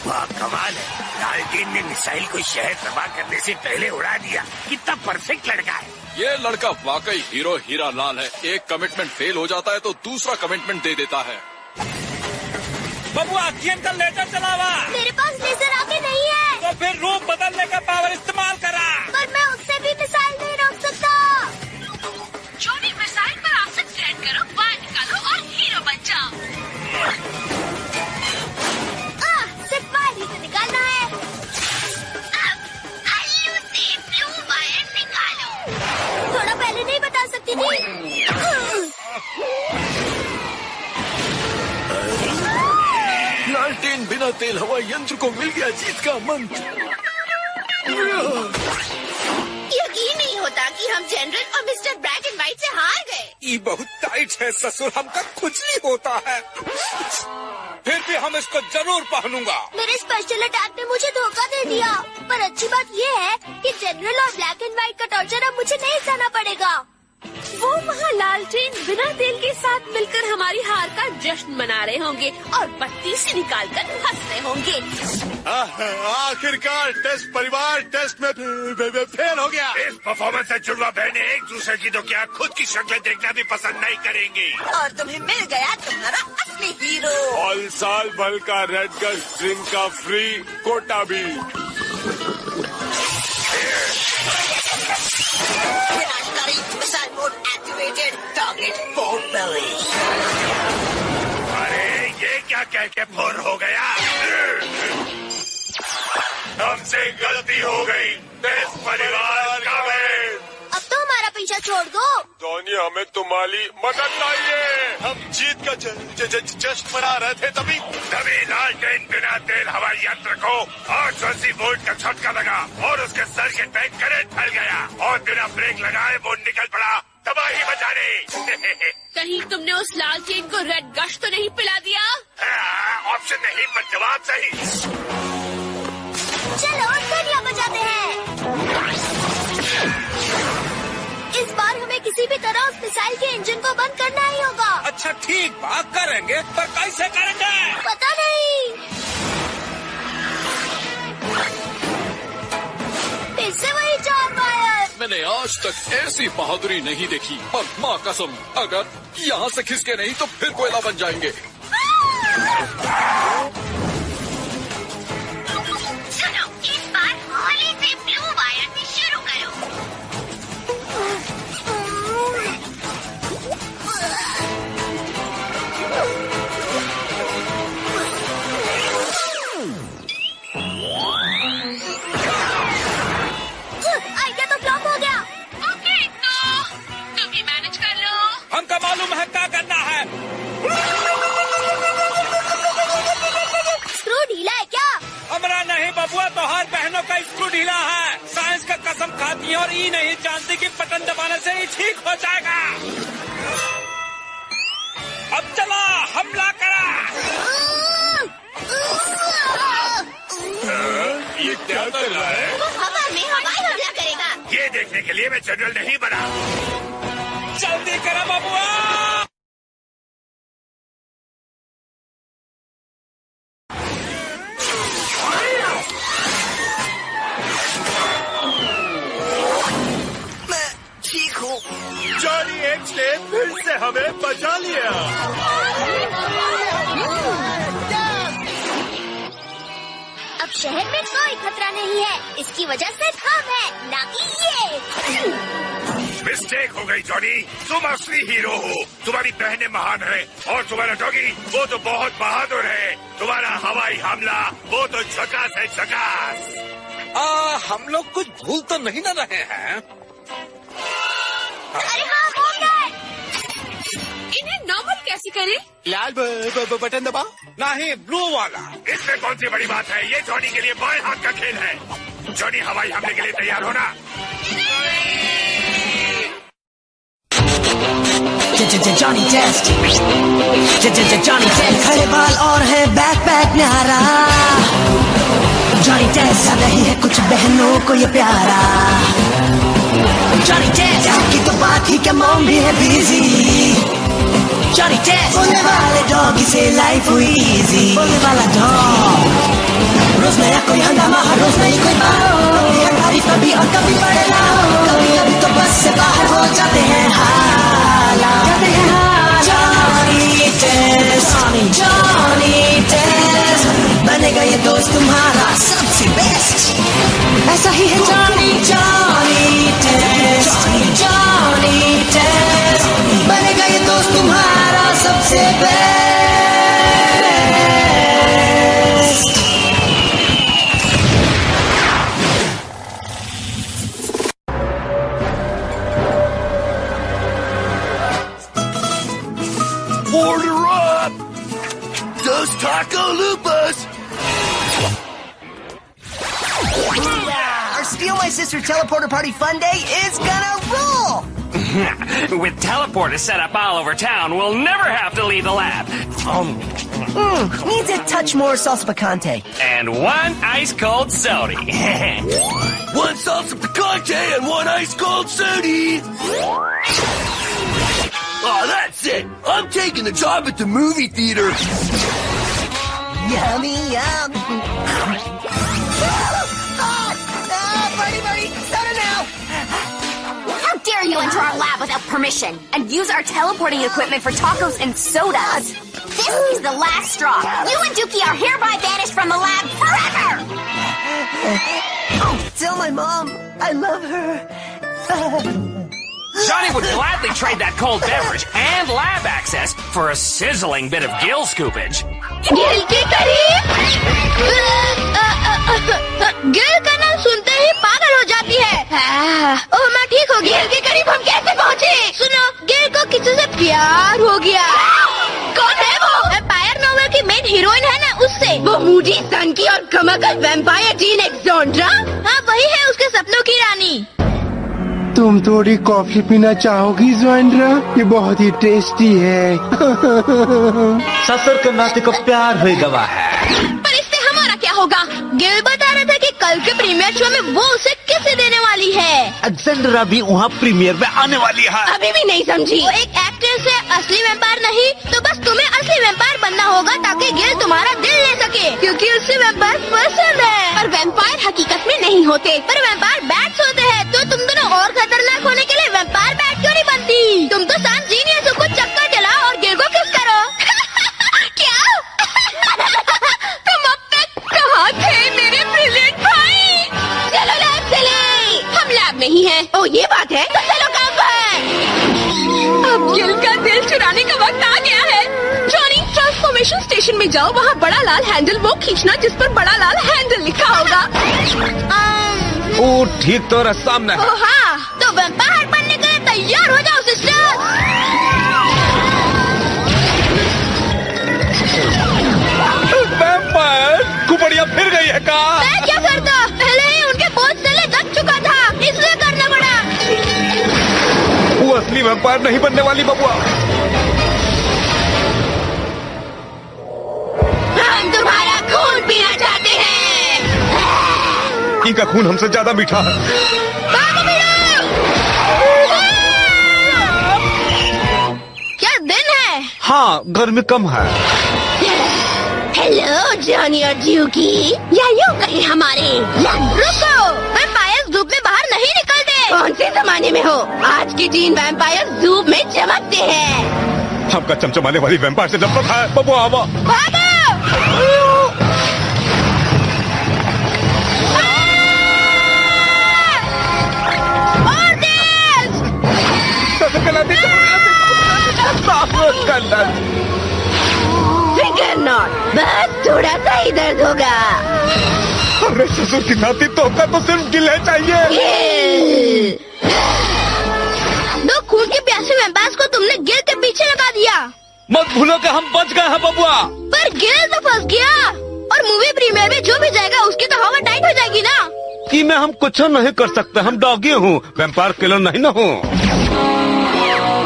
वाह कमाल है, लालटेन ने मिसाइल को शहर तबाह करने से पहले उड़ा दिया। कितना परफेक्ट लड़का है। ये लड़का वाकई हीरो हीरा लाल है। एक कमिटमेंट फेल हो जाता है तो दूसरा कमिटमेंट दे देता है। बबुआ, गेम का लेजर चलावा। मेरे पास लेजर आगे नहीं है। तो फिर रूप बदलने का पावर इस्तेमाल करा। पर मैं उससे भी मिसाइल नहीं रोक सकता। जॉनी मिसाइल पर ऑप्शन सेलेक्ट करो, बाहर निकालो और हीरो बन जाओ। सिर्फ बाहर ही तो निकालना है। अब हल्लू से ब्लू वायर निकालो। थोड़ा पहले नहीं बता सकती थी। लालटेन बिना तेल हवाई यंत्र को मिल गया जीत का मंत्र। यकीन नहीं होता कि हम जनरल और मिस्टर ब्लैक एंड व्हाइट से हार गए। ये बहुत टाइट है ससुर, हमका खुजली होता है। फिर भी हम इसको जरूर पहनूंगा। मेरे स्पेशल अटैक ने मुझे धोखा दे दिया। पर अच्छी बात ये है कि जनरल और ब्लैक एंड व्हाइट का टॉर्चर अब मुझे नहीं सहना पड़ेगा। वो वहाँ लालटेन बिना तेल के साथ मिलकर हमारी हार का जश्न मना रहे होंगे और बत्ती से निकाल कर हंस रहे होंगे। आखिरकार टेस्ट परिवार टेस्ट में फेल हो गया। इस परफॉर्मेंस से जुड़वा बहने एक दूसरे की तो क्या खुद की शक्लें देखना भी पसंद नहीं करेंगी। और तुम्हें मिल गया तुम्हारा असली हीरो। और साल भर का रेड गश ड्रिंक का फ्री कोटा भी। विनाशकारी missile mode activated, target Porkbelly. अरे ये क्या कह के फोर हो गया। हमसे गलती हो गई। टेस्ट परिवार का अब तो हमारा पीछा छोड़ दो। जॉनी, हमें तुम्हारी मदद चाहिए। हम जीत का जश्न मना रहे थे तभी लालटेन बिना तेल हवाई यंत्र को 880 वोल्ट का झटका लगा और उसके सर्किट में करंट फैल गया और बिना ब्रेक लगाए वो निकल पड़ा तबाही मचाने। कहीं तुमने उस लालटेन को रेड गश तो नहीं पिला दिया? ऑप्शन नहीं पर जवाब सही। चलो दुनिया बचाते हैं। इस बार हमें किसी भी तरह उस मिसाइल के इंजन को बंद करना ही होगा। अच्छा ठीक, बात करेंगे, पर कैसे करेंगे? पता नहीं। फिर से वही 4 वायर। मैंने आज तक ऐसी बहादुरी नहीं देखी, पर माँ कसम अगर यहाँ से खिसके नहीं तो फिर कोयला बन जाएंगे। सुनो, इस बार होली से ब्लू वायर से शुरू करो। आइडिया तो फ्लॉप हो गया। ओके, तो तुम ही मैनेज कर लो। हमका मालूम है क्या करना है। हमरा नहीं बबुआ, तो हर बहनों का स्क्रू ढीला है। साइंस का कसम खाती है और ये नहीं जानती कि बटन दबाने से ही ठीक हो जाएगा। अब चला, हमला करा। ये क्या कर रहा है? वो हवा में हवाई हमला करेगा। ये देखने के लिए मैं जनरल नहीं बना। जल्दी करो बबुआ। जॉनी एक्स ने फिर से हमें बचा लिया। अब शहर में कोई खतरा नहीं है। इसकी वजह सिर्फ हम है, ना कि ये। मिस्टेक हो गई जॉनी, तुम असली हीरो हो। तुम्हारी बहनें महान है और तुम्हारा डॉगी वो तो बहुत बहादुर है। तुम्हारा हवाई हमला वो तो झकास है, झकास। हम लोग कुछ भूल तो नहीं न रहे हैं? अरे हाँ, बोल गए। इन्हें नॉर्मल कैसे करें? लाल बटन दबा। नहीं, ब्लू वाला। इसमें कौन सी बड़ी बात है? ये जॉनी के लिए बाएं हाथ का खेल है। जॉनी हवाई हमले के लिए तैयार होना। Johnny Test, Johnny Test. खड़े बाल और है बैकपैक न्यारा। जॉनी टेस्ट नहीं है कुछ बहनों को ये प्यारा। जॉनी टेस्ट की तो बात ही क्या, मॉम भी है बिजी। जॉनी टेस्ट बोलने वाले डॉग से लाइफ हुई इजी। बोलने वाला डॉग, रोज नया कोई हंगामा, हर रोज नई कोई बात। कभी है तारीफ कभी और कभी बड़े लाओ। कभी कभी तो बस से बाहर हो जाते हैं हालात। जॉनी टेस्ट, जॉनी टेस्ट बनेगा ये दोस्त तुम्हारा सबसे बेस्ट। ऐसा ही है Johnny, Johnny Test, Johnny Test बनेगा ये दोस्त तुम्हारा सबसे best. Order up! Dos Taco Lupas! Our Steal My Sister Teleporter Party Fun Day is gonna rule! With teleporters set up all over town, we'll never have to leave the lab. Needs a touch more salsa picante. And one ice-cold soda. One salsa picante and one ice-cold soda! Oh, that's it! I'm taking the job at the movie theater! Yummy, yum! Birdie, soda now! How dare you enter our lab without permission and use our teleporting equipment for tacos and sodas? This is the last straw. You and Dookie are hereby banished from the lab forever! Tell my mom I love her. Johnny would gladly trade that cold beverage and lab access for a sizzling bit of gill scoopage. Gill के करीब गिल का नाम सुनते ही पागल हो जाती है। ओह, मैं ठीक हो गया। गिल के करीब हम कैसे पहुँचे? सुनो, गिल को किसी से प्यार हो गया। कौन है वो? एम्पायर नोवेल की मेन हीरोइन है ना, उससे। वो मूडी सन की और कमकल वैम्पायर जीन एक्सोंड्रा। हाँ, वही है उसके सपनों की रानी। तुम थोड़ी कॉफी पीना चाहोगी जोएंड्रा? ये बहुत ही टेस्टी है। ससुर के नाते को प्यार हुई गवा है। पर इससे हमारा क्या होगा? गिल बता रहा था कि कल के प्रीमियर शो में वो उसे किसे देने वाली है। अलेक्जेंड्रा भी वहाँ प्रीमियर में आने वाली है। अभी भी नहीं समझी? वो एक एक्ट्रेस है, असली वैम्पायर नहीं। तो बस तुम्हें असली वैम्पायर बनना होगा ताकि गिल तुम्हारा दिल ले सके, क्योंकि उसे वैम्पायर पसंद है। पर वैम्पायर हकीकत में नहीं होते, पर वैम्पायर बैट्स होते हैं। तो तुम दोनों और खतरनाक होने के लिए वैम्पायर बैट क्यों नहीं बनती? तुम तो सान जीनियस हो, कुछ चक्कर चलाओ और गिल को किस करो। क्या? तुम अब तक कहाँ थे मेरे ब्रिलियंट भाई? चलो लैब चले। हम लैब में ही हैं। ओ, ये बात है, तो चलो काम पर। अब गिल का दिल चुराने का वक्त आ गया है। जॉनी, ट्रांसफॉर्मेशन स्टेशन में जाओ, वहाँ बड़ा लाल हैंडल वो खींचना जिस पर बड़ा लाल हैंडल लिखा होगा। ओ, ठीक तो रास्ता में है। ओ हाँ, तो वैम्पायर बनने के लिए तैयार हो जाओ सिस्टर। वैम्पायर कुपड़िया फिर गई है का? नहीं बनने वाली बबुआ। हम तुम्हारा खून पीना चाहते हैं। इनका खून हमसे ज्यादा मीठा है। क्या दिन है? हाँ, गर्मी कम है। हेलो जॉनी और ड्यूकी, या यूँ कहीं हमारे। रुको, वैम्पायर्स धूप में बाहर नहीं निकलते। कौन से जमाने में हो? आज की टीन वैम्पायर्स धूप में चमकते हैं। हमका चमचमाने वाली वैम्पायर से नफरत है। बबुआ आवा। फिकर नॉट, बस थोड़ा सा ही दर्द होगा। अरे ससुर की नाती तो होता तो सिर्फ गिले चाहिए। दो खून के प्यासे वैम्पायर्स को तुमने गिल के पीछे लगा दिया। मत भूलो कि हम बच गए हैं बबुआ। पर गिल तो फंस गया, और मूवी प्रीमियर में जो भी जाएगा उसकी तो हवा टाइट हो जाएगी ना। कि मैं हम कुछ नहीं कर सकते, हम डॉगी हूँ, वैम्पायर किलर नहीं न हूँ।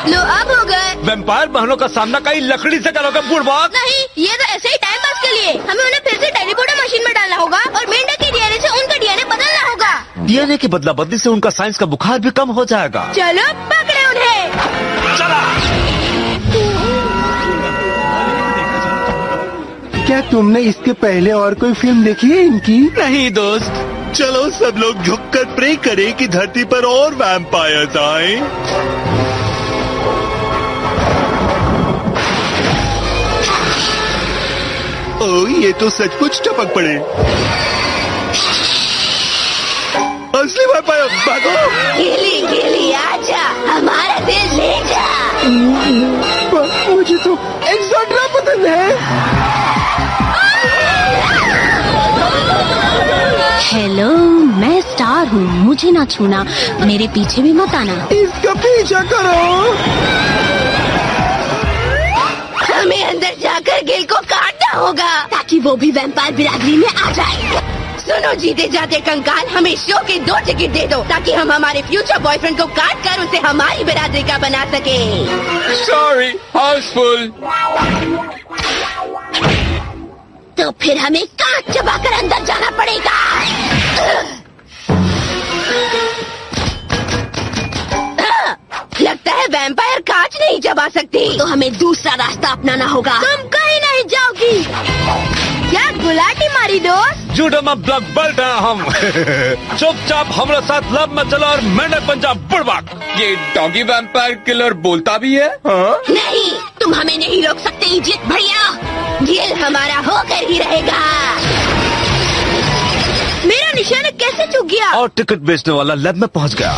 लो अब हो गए। वैम्पायर बहनों का सामना कहीं लकड़ी से करोगे बुढ़बाग? नहीं, ये तो ऐसे ही टाइम पास के लिए। हमें उन्हें फिर से टेलीपोर्टर मशीन में डालना होगा और मेंढक के डीएनए से उनका डीएनए बदलना होगा। डीएनए की बदला बदली से उनका साइंस का बुखार भी कम हो जाएगा। चलो पकड़े उन्हें। चला। क्या तुमने इसके पहले और कोई फिल्म देखी है इनकी? नहीं दोस्त, चलो सब लोग झुककर प्रे करें कि धरती पर और वैम्पायर्स आएं। ओह, ये तो सचमुच टपक पड़े। असली वैम्पायर, भागो। गिली गिली आजा, हमारा दिल ले जा। मुझे तो एक्सट्रा पसंद है। हेलो, मैं स्टार हूँ, मुझे ना छूना, मेरे पीछे भी मत आना। इसका पीछा करो। हमें अंदर जाकर गिल को काटना होगा ताकि वो भी वैम्पायर बिरादरी में आ जाए। सुनो जीते जाते कंकाल, हमें शो के 2 टिकट दे दो ताकि हम हमारे फ्यूचर बॉयफ्रेंड को काट कर उसे हमारी बिरादरी का बना सके। सॉरी, हाउसफुल। तो फिर हमें काट चबाकर अंदर जाना पड़ेगा। लगता है वैम्पायर कांच नहीं चबा सकती, तो हमें दूसरा रास्ता अपनाना होगा। तुम कहीं नहीं जाओगी। क्या गुलाटी मारी दोस्त? जूडो में ब्लॉक बल्ट है हम। चुपचाप हमारे साथ लब में चलो और मेंढक बन जा बुड़बक। ये डॉगी वैम्पायर किलर बोलता भी है? हाँ? नहीं, तुम हमें नहीं रोक सकते इजित भैया। गिल हमारा होकर ही रहेगा। मेरा निशाना कैसे चूक गया? और टिकट बेचने वाला लैब में पहुंच गया।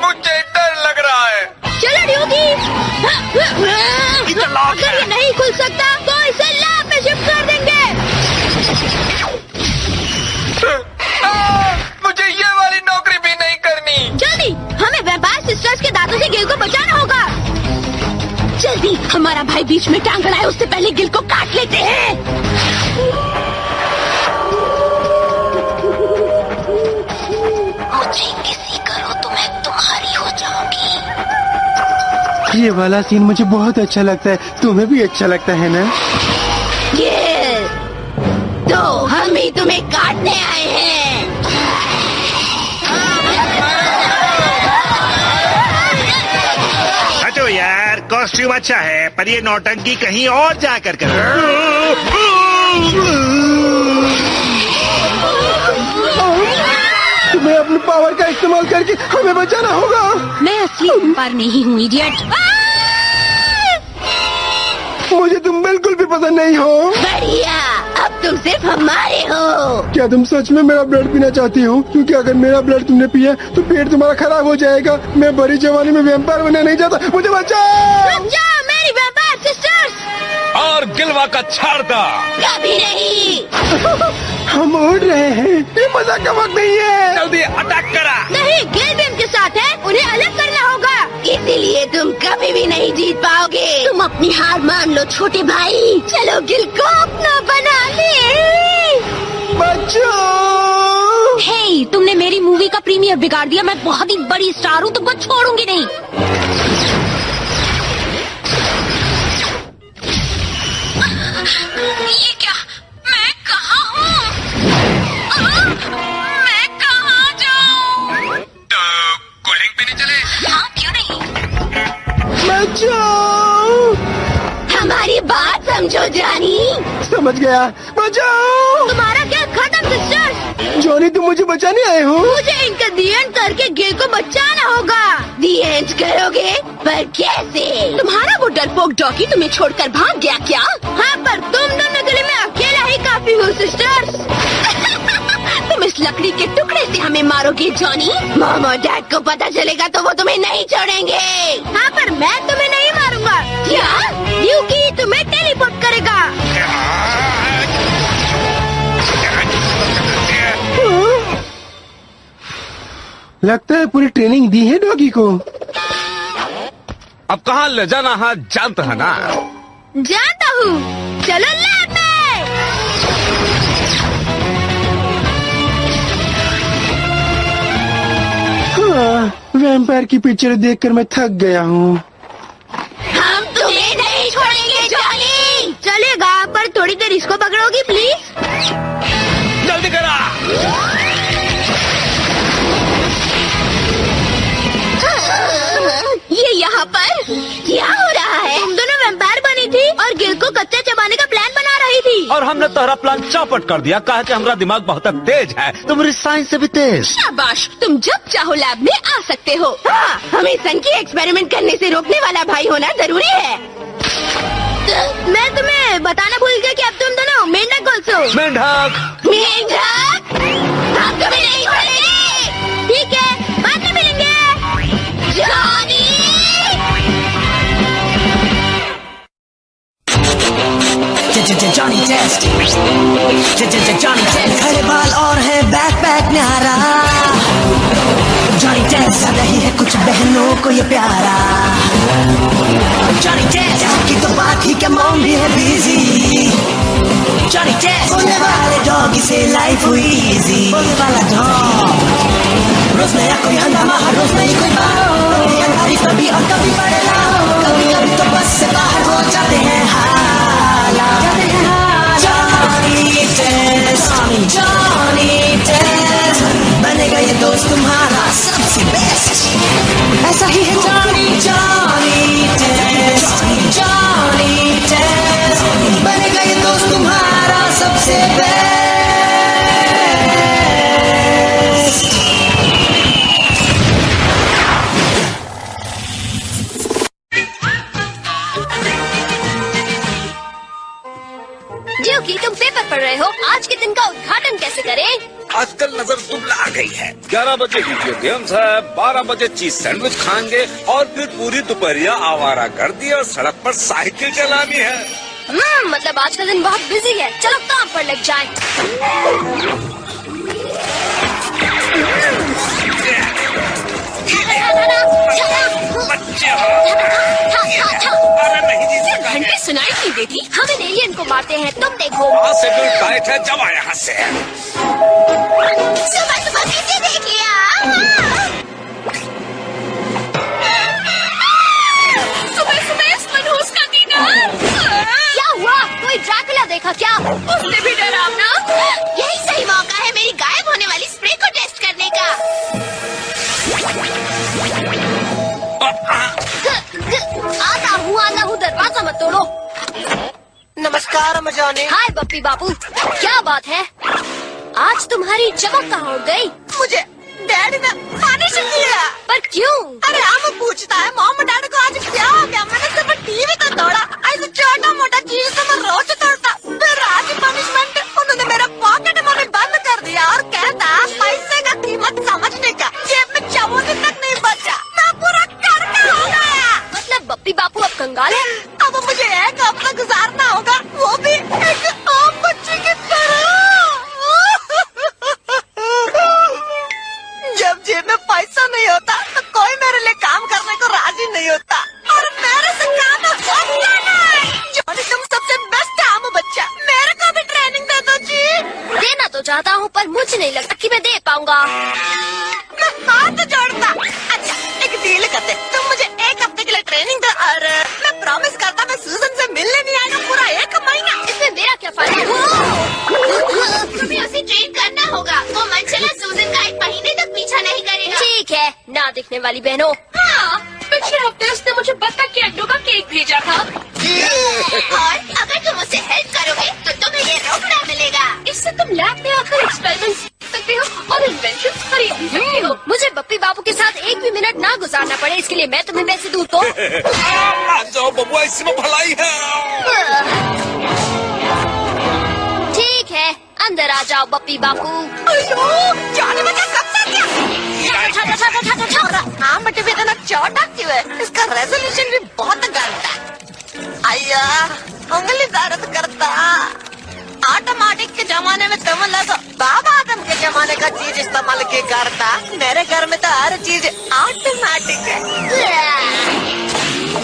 मुझे डर लग रहा है। चलो ड्यूकी। अगर ये नहीं खुल सकता तो इसे लैब में शिफ्ट कर देंगे। मुझे ये वाली नौकरी भी नहीं करनी। जल्दी, हमें वैम्पायर सिस्टर्स के दांतों से गिल को बचाना होगा। जल्दी, हमारा भाई बीच में टांग अड़ा है, उससे पहले गिल को काट लेते हैं। मुझे किसी करो तो मैं तुम्हारी हो जाऊंगी। ये वाला सीन मुझे बहुत अच्छा लगता है, तुम्हें भी अच्छा लगता है ना? गिल, तो हम ही तुम्हें काटने आए हैं। हटो यार, कॉस्ट्यूम अच्छा है पर ये नौटंकी कहीं और जाकर करो। तुम्हें अपने पावर का इस्तेमाल करके हमें बचाना होगा। मैं असली वैम्पायर नहीं हूँ इडियट। मुझे तुम बिल्कुल भी पसंद नहीं हो। बढ़िया, अब तुम सिर्फ हमारे हो। क्या तुम सच में मेरा ब्लड पीना चाहती हो? क्योंकि अगर मेरा ब्लड तुमने पिया तो पेट तुम्हारा खराब हो जाएगा। मैं बड़ी जवानी में वैम्पायर बनना नहीं चाहता, मुझे बचाओ। बचाओ मेरी वैम्पायर सिस्टर्स। और गिलवा का छाड़ता। कभी नहीं। हम उड़ रहे हैं, ये मजाक का वक्त नहीं है। जल्दी अटैक करा। नहीं, गिल भी उनके साथ है, उन्हें अलग करना होगा। इसीलिए तुम कभी भी नहीं जीत पाओगे। तुम अपनी हार मान लो छोटे भाई। चलो गिल को अपना बना ले। बच्चों, हे, तुमने मेरी मूवी का प्रीमियर बिगाड़ दिया। मैं बहुत ही बड़ी स्टार हूँ, तुमको छोड़ूंगी नहीं। ये क्या? मैं कहाँ हूँ? मैं कहाँ जाऊँ? तो कोल्ड ड्रिंक पीने चले? हाँ, क्यों नहीं? बचाओ! हमारी बात समझो जॉनी। समझ गया। बचाओ! तुम्हारा क्या खत्म सिस्टर? जॉनी, तुम मुझे बचाने आए हो? मुझे इनका दी एंड करके गिल को बचाना होगा। दी एंड करोगे? पर कैसे? तुम्हारा वो डरपोक डॉगी तुम्हें छोड़कर भाग गया क्या? हाँ, पर तुम दोनों के लिए मैं अकेला ही काफी हूँ सिस्टर्स। तुम इस लकड़ी के टुकड़े से हमें मारोगे जॉनी? मॉम और डैड को पता चलेगा तो वो तुम्हें नहीं छोड़ेंगे। हाँ, पर मैं तुम्हें नहीं मारूंगा। क्या? ड्यूकी तुम्हें टेलीपोर्ट करेगा। लगता है पूरी ट्रेनिंग दी है डॉगी को। अब कहाँ ले जाना है जानता है ना? जानता हूँ, चलो लैब में। हाँ, वैम्पायर की पिक्चर देखकर मैं थक गया हूँ। हम तुम्हें नहीं छोड़ेंगे जॉनी। चलेगा, पर थोड़ी देर इसको पकड़ोगी प्लीज? जल्दी करा। ये यहाँ पर क्या हो रहा है? तुम दोनों वैम्पायर बनी थी और गिल को कच्चा चबाने का प्लान बना रही थी। और हमने तोहरा प्लान चौपट कर दिया। कहा कि हमारा दिमाग बहुत तेज है, तुम्हारी साइंस से भी तेज। शाबाश, तुम जब चाहो लैब में आ सकते हो। हाँ, हमें सन की एक्सपेरिमेंट करने से रोकने वाला भाई होना जरूरी है। मैं तुम्हें बताना भूल गया कि अब तुम दोनों मेंढक गोल्स हो। मेंढक? मेंढक? हम तुम्हें नहीं छोड़ेंगे। ठीक है, बाद में मिलेंगे। Johnny! Johnny Test, Johnny Test, खड़े बाल और है बैकपैक न्यारा। जॉनी टेस्ट ज्यादा ही है कुछ बहनों को ये प्यारा। जॉनी टेस्ट की तो बात ही क्या, मॉम भी है बिजी। जॉनी टेस्ट होने वाले डॉगी से लाइफ हुई इजी। बोलने वाला डॉग, रोज नया कोई हंगामा, हर रोज नई कोई बात। तारीफ कभी और कभी पड़ेगा, कभी कभी तो बस से बाहर हो जाते हैं हालात। जॉनी टेस्ट बनेगा ये दोस्त तुम्हारा सबसे बेस्ट। ऐसा ही है जॉनी टेस्ट बनेगा ये दोस्त तुम्हारा सबसे बेस्ट। ड्यूकी, तुम पेपर पढ़ रहे हो। आज के दिन का उद्घाटन कैसे करें? आजकल नजर दुबला गई है। 11 बजे वीडियो गेम्स है, 12 बजे चीज सैंडविच खाएंगे और फिर पूरी दोपहरिया आवारा गर्दी और सड़क पर साइकिल चलानी है। मतलब आज का दिन बहुत बिजी है। चलो काम पर लग जाएं। घंटे सुनाई नहीं देती। हम इन एलियन को मारते हैं, तुम देखो। वहाँ से बिल टाइट है, जमा यहाँ से। सुबह सुबह किसे देख लिया? सुबह सुबह इस मनहूस का डिनर। क्या हुआ? कोई ड्रैकुला देखा क्या? उसने भी डरावना। यही सही मौका है मेरी गायब होने वाली स्प्रे को टेस्ट करने का। आता हूँ, दरवाजा मत तोड़ो। नमस्कार अम्माजानी। हाय बप्पी बापू, क्या बात है? आज तुम्हारी चमक कहाँ उड़ गई? मुझे डैडी ने पनिश किया। पर क्यों? अरे हम पूछता है मॉम डैडी को आज क्या हो गया। मैंने सिर्फ टीवी को तोड़ा, ऐसे छोटा मोटा चीज तो मैं रोज तोड़ता। फिर आज पनिशमेंट उन्होंने मेरा पॉकेट मनी बंद कर दिया और कहता पैसे का कीमत समझने का। जेब में चमोली तक नहीं बचा, मैं पूरा करके हो गया। मतलब बप्पी बापू अब कंगाल है? अब मुझे एक हफ्ता गुजारना होगा, वो भी एक आम बच्चे की तरह। जब जेब में पैसा नहीं होता तो कोई मेरे लिए काम करने को राजी नहीं होता और मेरे से काम होता नहीं। जॉनी तुम सबसे बेस्ट आम बच्चा, मेरे को भी ट्रेनिंग दे दो जी। देना तो चाहता हूँ पर मुझे नहीं लगता कि मैं दे पाऊंगा। हाथ जोड़ता। अच्छा एक डील करते, तुम मुझे 1 हफ्ते के लिए ट्रेनिंग दो और मैं प्रॉमिस करता मैं सूजन से मिलने नहीं आएगा पूरा 1 महीना। इसमें मेरा क्या फायदा? तुम्हें उसे ट्रेन करना होगा। वो मनचला सूजन का 1 महीने तक पीछा नहीं करेगा। ठीक है ना दिखने वाली बहनों। हाँ, पिछले हफ्ते उसने मुझे बत्तख के अंडों का केक भेजा था। और अगर तुम उसे हेल्प करोगे तो तुम्हें ये रोकड़ा मिलेगा। इससे तुम लैब में आकर एक्सपेरिमेंट सकते हो और इन्वेंशन खरीद भी सकते हो। मुझे बप्पी बाबू के साथ एक भी मिनट ना गुजारना पड़े, इसके लिए मैं तुम्हें पैसे दूँ तो। जाओ बबुआ, इसमें भलाई है। ठीक है, अंदर आ जाओ बप्पी बाबू। जाने बचा कब तक आम बटे भी इतना छोटा क्यों है? इसका रेजोल्यूशन भी बहुत गंदा है। अय्या उंगली दर्द करता। ऑटोमेटिक के जमाने में तुम लोग बाबा आदम के जमाने का चीज इस्तेमाल के करता। मेरे घर में तो हर चीज ऑटोमेटिक है।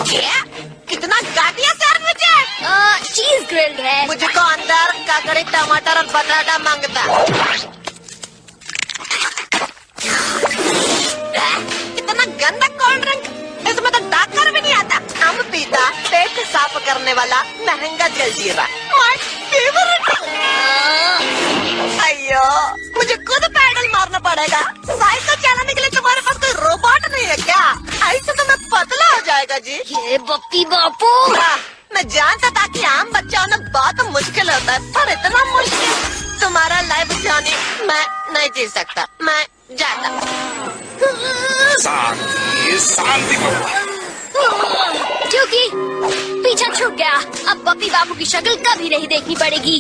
क्या? कितना घटिया सैंडविच है? चीज ग्रिल्ड है। मुझे को अंदर काकड़ी टमाटर और बटाटा मांगता। कितना गंदा कोल्ड ड्रिंक, इसमें तो डाकर भी नहीं आता। हम पीता पेट साफ करने वाला महंगा जलजीरा। अयो मुझे खुद पैडल मारना पड़ेगा। साइकिल चलाने के लिए तुम्हारे पास कोई रोबोट नहीं है क्या? ऐसे तो मैं पतला हो जाएगा जी। ये बप्पी बापू, मैं जानता था कि आम बच्चा होना बहुत मुश्किल होता है, पर इतना मुश्किल तुम्हारा लाइफ जाने मैं नहीं जी सकता। मैं जाता। शांति शांति क्योंकि पीछा छूट गया। अब बप्पी बाबू की शक्ल कभी नहीं देखनी पड़ेगी।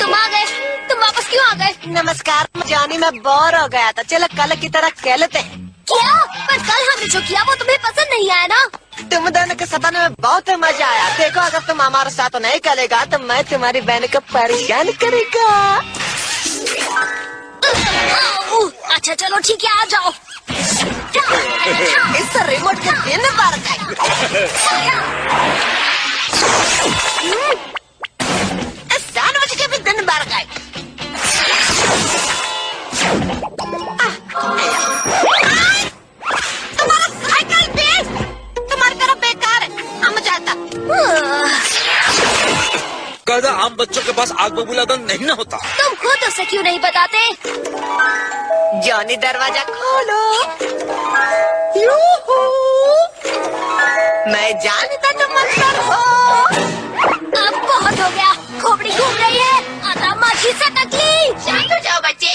तुम आ गए, तुम वापस क्यों आ गए? नमस्कार जानी, मैं बोर हो गया था। चलो कल की तरह खेलते हैं। क्या? पर कल हमने जो किया वो तुम्हें पसंद नहीं आया ना? तुम दोनों के सताने में बहुत मजा आया। देखो अगर तुम हमारे साथ नहीं करेगा तो मैं तुम्हारी बहन को परेशान करेगा। अच्छा चलो ठीक है, आ जाओ। इस रिमोट के दिन बार सैंडविच के भी दिन बार गए। तुम्हारा साइकिल भी तुम्हारी तरह बेकार है। हम जाता। कहता आम बच्चों के पास आग बबूला दन नहीं ना होता। तुम खुद उसे क्यों नहीं बताते? जॉनी दरवाजा खोलो। यूहू मैं जानता तुम अंदर हो। अब बहुत हो गया, खोपड़ी घूम रही है। आता माची सटकली। शांत हो जाओ बच्चे।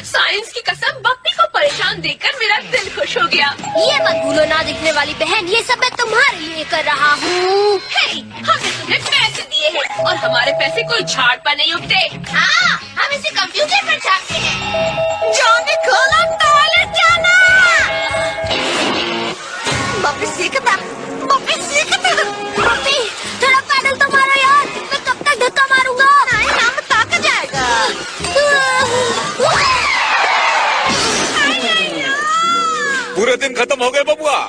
साइंस की कसम, बप्पी को परेशान देखकर मेरा दिल खुश हो गया। ये मत भूलो ना दिखने वाली बहन, ये सब मैं तुम्हारे लिए कर रहा हूँ। हमने तुम्हें पैसे दिए हैं और हमारे पैसे कोई झाड़ पर नहीं उगते। हाँ, हम इसे कंप्यूटर पर छापते हैं। जॉनी खोलो, टॉयलेट जाना। बप्पी सीखता, बप्पी सीखता। बप्पी थोड़ा पैडल तो मारो यार, मैं कब तक धक्का मारूंगा? नहीं, हम थक जाएगा। पूरे दिन खत्म हो गए बबुआ।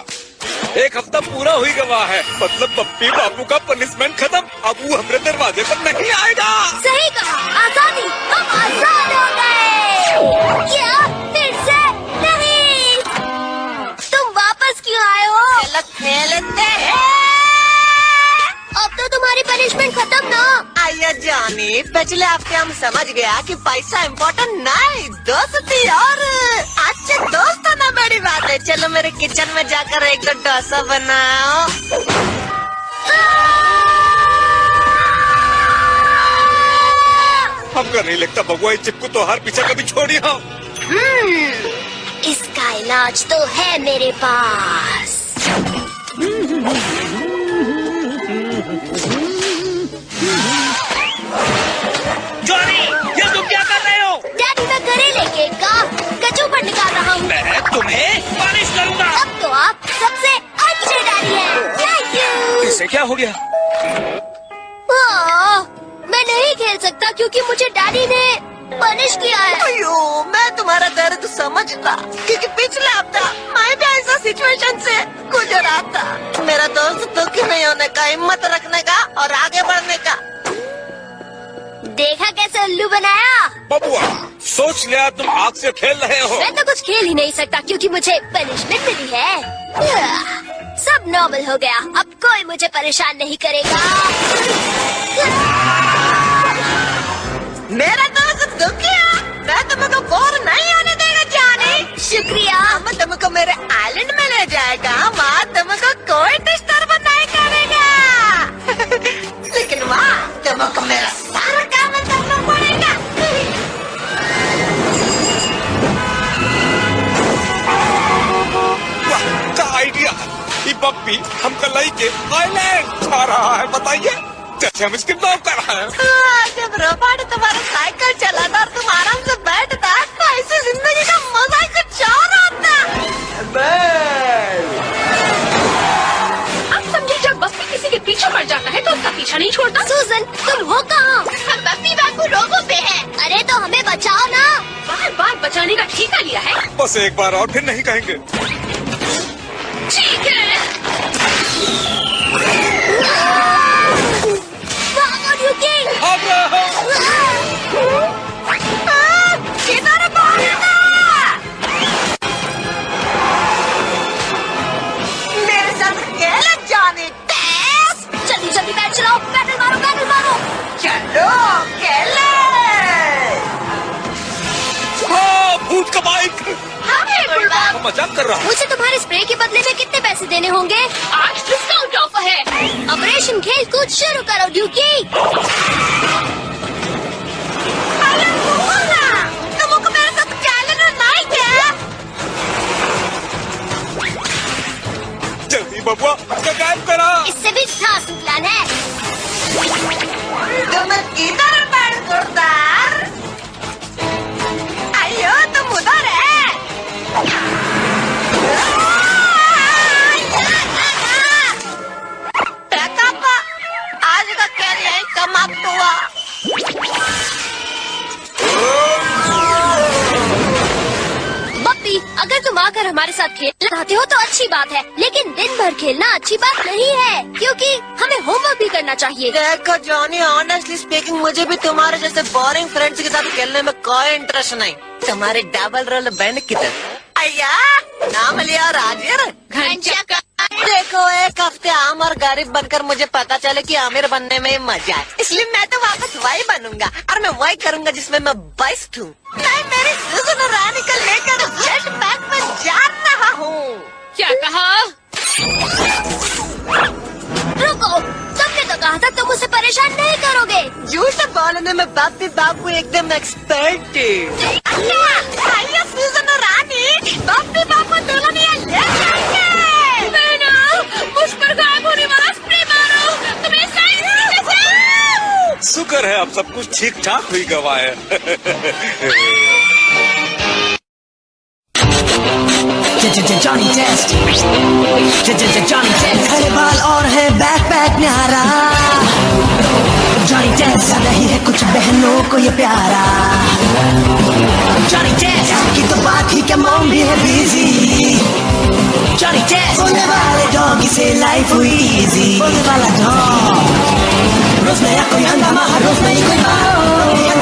1 हफ्ता पूरा हुई गवा है। मतलब पप्पी बाबू का पनिशमेंट खत्म। अब वो हमारे दरवाजे पर नहीं आएगा। सही कहा, आजादी, हम आजाद हो गए। क्या? फिर से नहीं। तुम वापस क्यों आए हो? चलो खेलते हैं। अब तो तुम्हारी पनिशमेंट खत्म ना। आइए जॉनी, पिछले हफ्ते हम समझ गया कि पैसा इम्पोर्टेंट नहीं, दोस्ती और अच्छे दोस्त होना बड़ी बात है। चलो मेरे किचन में जाकर एक दो डोसा बनाओ। हमको नहीं लगता बबुआ इस चिपकू तो हर पीछे कभी छोड़ी हो। इसका इलाज तो है मेरे पास। जॉनी, ये तुम क्या कर रहे हो? डैडी मैं घरेले केक का कचू पर निकाल रहा हूँ। मैं तुम्हें पनिश करूंगा। अब तो आप सबसे अच्छे डैडी हैं। Thank you. इसे क्या हो गया? मैं नहीं खेल सकता क्योंकि मुझे डैडी ने पनिश किया है। अयो, मैं तुम्हारा दर्द समझता क्योंकि पिछले हफ्ता मैं भी ऐसा सिचुएशन से गुजरा था। मेरा दोस्त दुखी नहीं होने का, हिम्मत रखने का और आगे बढ़ने का। देखा कैसे उल्लू बनाया? बबुआ, सोच लिया तुम आग से खेल रहे हो। मैं तो कुछ खेल ही नहीं सकता क्योंकि मुझे पनिशमेंट मिली है। सब नॉर्मल हो गया, अब कोई मुझे परेशान नहीं करेगा। मेरा दोस्त दुखिया, मैं तुमको बोर नहीं होने देगा जानी। शुक्रिया। हम तुमको मेरे आइलैंड में ले जाएगा, वहाँ तुमको कोई डिस्टर्ब नहीं करेगा। लेकिन वहाँ तुमको मेरा सारा काम करना पड़ेगा। वाह, क्या आइडिया! ये बप्पी हमको लाई के आइलैंड जा रहा है, बताइए जैसे हम इसकी नौक कर रहे हैं। जब रोबोट तुम्हारा साइकिल चलाता और तुम आराम से बैठता तो ऐसी जिंदगी का मजा ही कुछ और आता। अब समझे, जब बप्पी किसी के पीछे पड़ जाता है तो उसका पीछा नहीं छोड़ता। सूजन, तुम हो कहाँ? हम बप्पी बाबू रोगों पे है। अरे तो हमें बचाओ ना। बार बार बचाने का ठेका लिया है। बस एक बार और फिर नहीं कहेंगे। ठीक है। मेरे साथ खेल जाने। जल्दी जल्दी बैठ चलाओ, पैडल मारो, पैडल मारो। चलो खेले। भूत का बाइक। मजाक कर रहा हूँ। मुझे तुम्हारे स्प्रे के बदले में कितने पैसे देने होंगे? आज डिस्काउंट ऑफर है। ऑपरेशन खेल कूद शुरू करो ड्यूकी। तुमको मेरे साथ खेलना नहीं क्या? जल्दी बबुआ, गायब करा। इससे भी खास प्लान है। तुम किधर बैठ गुरदार? आयो तुम उधर है। आज का खेल यही समाप्त हुआ। बप्पी, अगर तुम आकर हमारे साथ खेलना चाहते हो तो अच्छी बात है, लेकिन दिन भर खेलना अच्छी बात नहीं है क्योंकि हमें होमवर्क भी करना चाहिए। देखो जॉनी, ऑनेस्टली स्पीकिंग मुझे भी तुम्हारे जैसे बोरिंग फ्रेंड्स के साथ खेलने में कोई इंटरेस्ट नहीं। तुम्हारे डबल रोल बैंड की तरह। अय्या, नाम लिया राजेर। देखो, एक हफ्ते आम और गरीब बनकर मुझे पता चले कि अमीर बनने में मजा है, इसलिए मैं तो वापस वही बनूंगा और मैं वही करूंगा जिसमें मैं बेस्ट हूँ। मैं मेरी सुजन रानी को लेकर जेट पैक में जा रहा हूँ। क्या कहा? रुको, तुमने तो कहा था तुम उसे परेशान नहीं करोगे। झूठ बोलने में बप्पी बाबू एकदम एक्सपर्ट है। आइए सुजन रानी, बप्पी बाबू दुल्हनिया ले जाएंगे। मुझ पर गायब होने वाला स्प्रे मारो, तुम्हें शुक्र है अब सब कुछ ठीक ठाक हुई गवा है। जॉनी टेस्ट, जॉनी टेस्ट, हरे बाल और है बैकपैक न्यारा। जॉनी टेस्ट नहीं है कुछ बहनों को ये प्यारा। जॉनी टेस्ट की तो बात ही क्या, मॉम भी है बिजी। जॉनी टेस्ट होने वाले डॉगी से लाइफ हुई इजी। होने वाला डॉग, रोज नया कोई हंगामा, हर रोज नई कोई बात।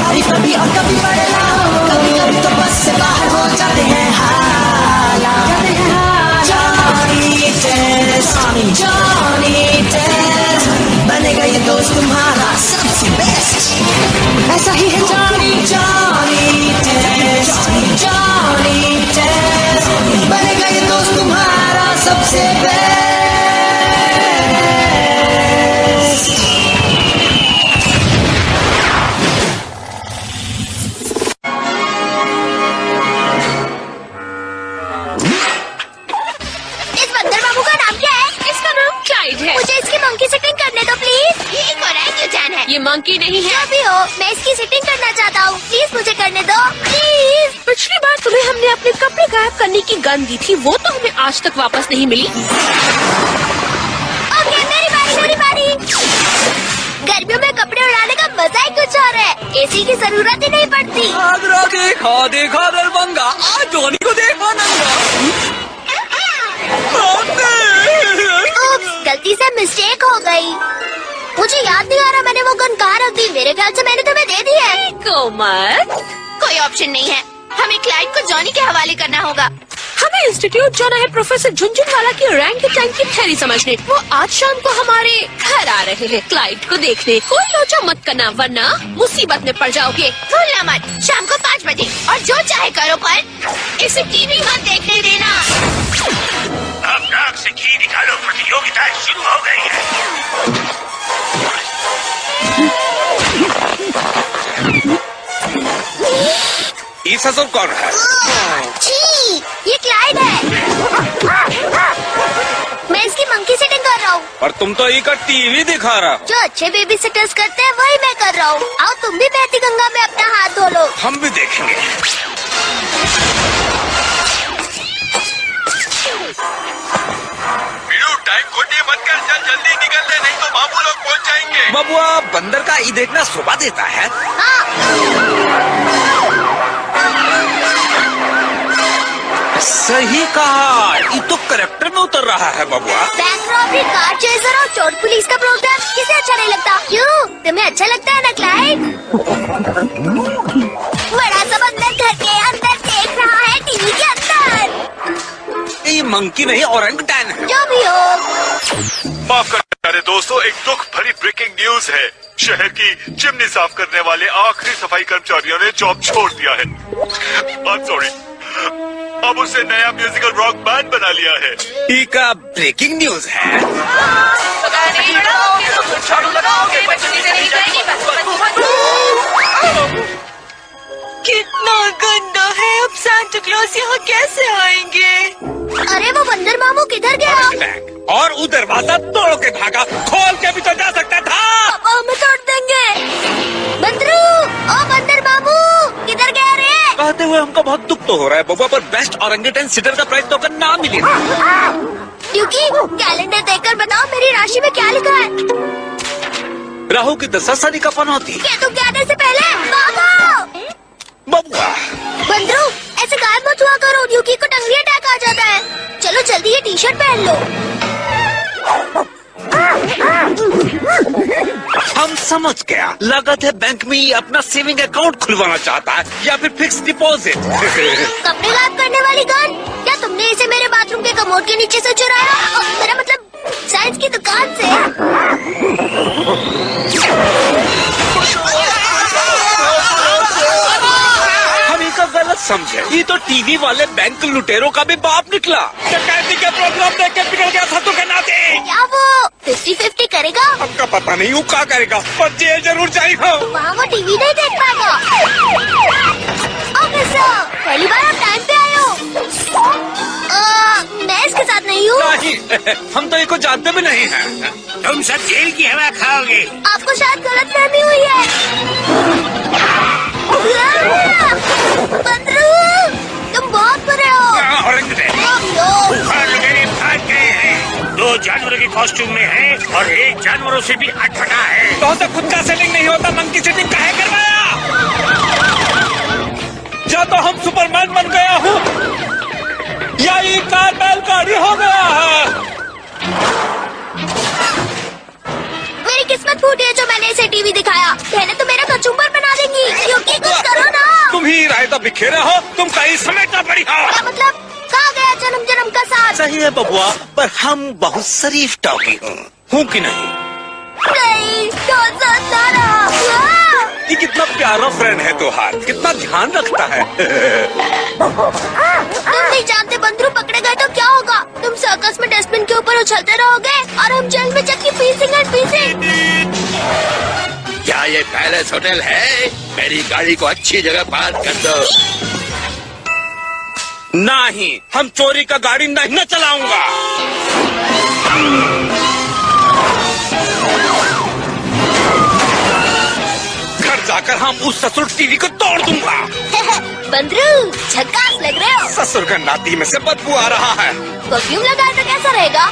तारीफ कभी और कभी पड़ेगा, कभी कभी तो बस से बाहर हो जाते हैं हालात। जॉनी टेस्ट, जॉनी टेस्ट, बनेगा ये दोस्त तुम्हारा सबसे बेस्ट। ऐसा ही है Johnny, Johnny Test, Johnny Test, बनेगा ये दोस्त तुम्हारा सबसे बेस्ट। इस बंदर बाबू का नाम क्या है? इसका नाम क्लाइड है। मुझे इसकी मंकी सेटिंग करने दो प्लीज। ये एक ओरेंगुटान है। ये मंकी नहीं है। जो भी हो, मैं इसकी सेटिंग करना चाहता हूँ, प्लीज मुझे करने दो प्लीज। पिछली बार तुम्हें हमने अपने कपड़े गायब करने की गन दी थी, वो तो हमें आज तक वापस नहीं मिली। ओके, मेरी बारी, मेरी बारी। गर्मियों में कपड़े उड़ाने का मजा ही कुछ और है, एसी की जरूरत ही नहीं पड़ती। आगरा देखा देखा दरभंगा, आज जॉनी को देखा नंगा। गलती से मिस्टेक हो गई। मुझे याद नहीं आ रहा मैंने वो गन कहाँ रख दी। मेरे ख्याल से मैंने तुम्हें दे दी है। कोमल, कोई ऑप्शन नहीं है, हमें क्लाइड को जॉनी के हवाले करना होगा। हमें इंस्टीट्यूट जाना है प्रोफेसर झुनझुनवाला की रैंक के टाइम की थ्योरी समझने। वो आज शाम को हमारे घर आ रहे हैं क्लाइड को देखने। कोई लोचा मत करना वरना मुसीबत में पड़ जाओगे। भूलना मत, शाम को 5 बजे और जो चाहे करो, पर इसे टीवी मत देखने देना। अब नाक से घी निकालो, प्रतियोगिता शुरू हो गई है। ये ससुर कौन है? छी, ये क्लाइड है। मैं इसकी मंकी सेटिंग कर रहा हूँ। और तुम तो ये का टीवी दिखा रहा हो। जो अच्छे बेबी सिटर्स करते हैं वही मैं कर रहा हूँ। आओ तुम भी बहती गंगा में अपना हाथ धो लो। हम भी देखेंगे। टाइम खोटिए मत कर, चल जल्दी निकल ले, नहीं तो बाबू लोग पहुंच जाएंगे। बबुआ बंदर का ये देखना शोभा देता है। सही कहा, ये तो करेक्टर में उतर रहा है बबुआ। बैंक रॉबरी, कार चेजर और चोर पुलिस का प्रोग्राम किसे अच्छा नहीं लगता? क्यों, तुम्हें अच्छा लगता है ना क्लाइड? बड़ा सा बंदर घर के अंदर देख रहा है टीवी के अंदर। ये मंकी नहीं ओरंगटैन है। जो भी हो। माफ करना दोस्तों, एक दुख भरी ब्रेकिंग न्यूज है। शहर की चिमनी साफ करने वाले आखिरी सफाई कर्मचारियों ने जॉब छोड़ दिया है। सॉरी, अब उसे नया म्यूजिकल रॉक बैंड बना लिया है। ये का ब्रेकिंग न्यूज है। कितना गंदा है, अब सांता क्लॉज यहाँ कैसे आएंगे? अरे वो बंदर मामू किधर गया? और वो दरवाजा तोड़ के भागा, खोल के भी तो जा सकता था। पापा हमें तोड़ देंगे। बंदरू, ओ बंदर मामू किधर गया रे? कहते हुए हमको बहुत दुख तो हो रहा है बबुआ, पर बेस्ट ऑरंगेटन सिटर का प्राइज तो ना मिलेगा। क्योंकि कैलेंडर देखकर बताओ मेरी राशि में क्या लिखा है? राहु की दशा शनि का पनौती। क्या तुम कहने से पहले बाबा? बबुआ बंदरू ऐसे गायब मत हुआ करो, यूकी को टंगली अटैक आ जाता है। चलो जल्दी ये टी शर्ट पहन लो। हम समझ गया, लागत है बैंक में ये अपना सेविंग अकाउंट खुलवाना चाहता है या फिर फिक्स डिपॉजिट। कपड़े गायब करने वाली गन, क्या तुमने इसे मेरे बाथरूम के कमोड के नीचे से चुराया? मेरा मतलब साइंस की दुकान से। गलत समझे, ये तो टीवी वाले बैंक लुटेरों का भी बाप निकला। डकैती के प्रोग्राम देख के बिगड़ गया सत्तू के नाते। क्या वो 50-50 करेगा? हमका पता नहीं वो क्या करेगा, पर जेल जरूर जाएगा। वहाँ वो टीवी नहीं देख पाएगा। ऑफिसर, पहली बार आप टाइम पे आए हो। मैं इसके साथ नहीं हूँ। नहीं, हम तो इनको जानते भी नहीं हैं। तुम सब जेल की हवा खाओगे। आपको शायद गलत फहमी हुई है। बंदरू, तुम बहुत बुरे हो। भाग गए हैं। 2 जानवरों के कॉस्ट्यूम में है और 1 जानवरों से भी अटपटा है। तो खुद का सेटिंग नहीं होता, मंकी सेटिंग काहे करवाया? या तो हम सुपरमैन बन गया हूँ या ये कार बैलगाड़ी हो गया है। मेरी किस्मत फूटी है जो मैंने इसे टीवी दिखाया। बहने तो मेरा कचूबर बना देंगी। क्योंकि कुछ करो ना। तुम ही राय तो बिखेरे हो, तुम कहीं समेटना पड़ी हो। क्या मतलब? कहाँ गया जन्म जन्म का साथ? सही है बबुआ, पर हम बहुत शरीफ टॉकी हूँ कि नहीं? नहीं, ये कितना प्यारा फ्रेंड है तोहार, कितना ध्यान रखता है। तुम नहीं जानते बंदरू पकड़े गए तो क्या होगा? तुम सर्कस में डस्टबिन के ऊपर उछलते रहोगे और हम जेल में चक्की पीसेंगे और पीसेंगे। क्या ये पैलेस होटल है? मेरी गाड़ी को अच्छी जगह पार्क कर दो। नहीं, हम चोरी का गाड़ी नहीं चलाऊंगा। घर जाकर हम उस ससुर टीवी को तोड़ दूंगा। बंदरू झक्कास लग रहे हो। ससुर का नाती में से बदबू आ रहा है। परफ्यूम लगाए तो कैसा रहेगा?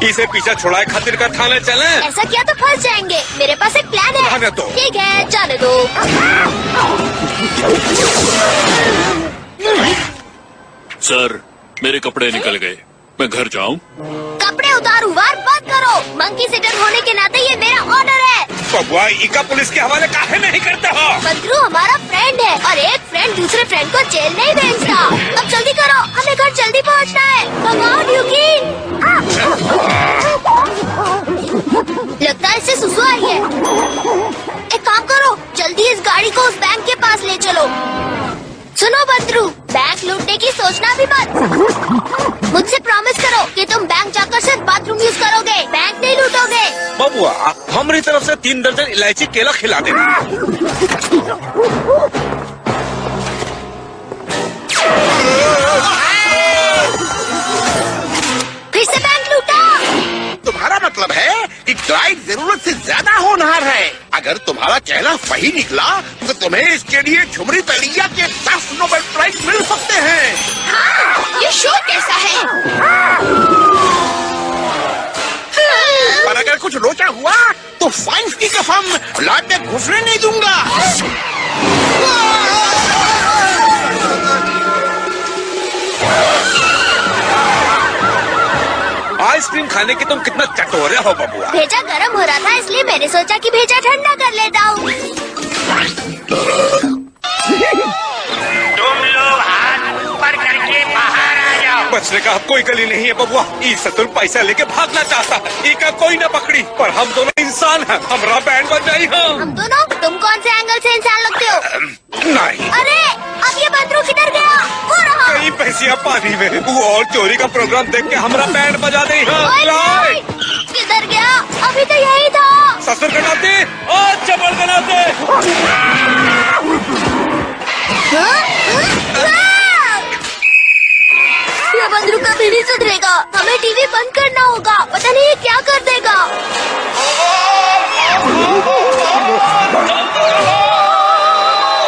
इसे पीछे छुड़ाए खातिर का थाने चलें? ऐसा किया तो फंस जाएंगे। मेरे पास एक प्लान है। जाने दो। ठीक है, जाने दो। सर, मेरे कपड़े निकल गए, मैं घर जाऊं? कपड़े उतारू, वार बंद करो। मंकी सिटर होने के नाते ये मेरा ऑर्डर है। बबुआ इका पुलिस के हवाले काहे नहीं करते हो? बंदरू हमारा फ्रेंड है और एक फ्रेंड दूसरे फ्रेंड को जेल नहीं भेजता। अब जल्दी करो, हमें घर जल्दी पहुंचना है। भगाओ ड्यूकी। लगता है इसे सुसु आई है। एक काम करो, जल्दी इस गाड़ी को उस बैंक के पास ले चलो। सुनो बंदरू, बैंक लूटने की सोचना भी मत। मुझसे प्रॉमिस करो कि तुम बैंक जाकर सिर्फ बाथरूम यूज करोगे, बैंक नहीं लूटोगे। बबुआ हमारी तरफ से 3 दर्जन इलायची केला खिला देना। फिर से बैंक लूटा। तुम्हारा मतलब है कि क्लाइड जरूरत से ज्यादा होनहार है। अगर तुम्हारा चेहरा सही निकला तो तुम्हें इसके लिए झुमरी तलिया के 10 नोबेल प्राइज मिल सकते हैं। हाँ, ये शो कैसा है? पर अगर कुछ लोचा हुआ तो फाइन की कसम लैब में घुसने नहीं दूंगा। आइसक्रीम खाने के तुम कितना चटोरे हो बबुआ। भेजा गर्म हो रहा था इसलिए मैंने सोचा कि भेजा ठंडा कर लेता हूँ। तुम लोग हाथ ऊपर करके बाहर आ जाओ। बचने का कोई गली नहीं है बबुआ। ई सतुल पैसा लेके भागना चाहता है, इका कोई न पकड़ी। पर हम दोनों इंसान हैं, हमारा बैंड बज जाई। हम दोनों? तुम कौन से एंगल से इंसान लगते हो? नहीं। अरे अब ये बंदरू किधर गया? वो रहा। कई पैसिया पानी में। वो और चोरी का प्रोग्राम देख के हमारा बैंड बजा दे। किधर गया? अभी तो यही था। ससुर गनाते और चबल गनाते। ये बंदरू कभी नहीं सुधरेगा। हमें टीवी बंद करना होगा, पता नहीं ये क्या कर देगा।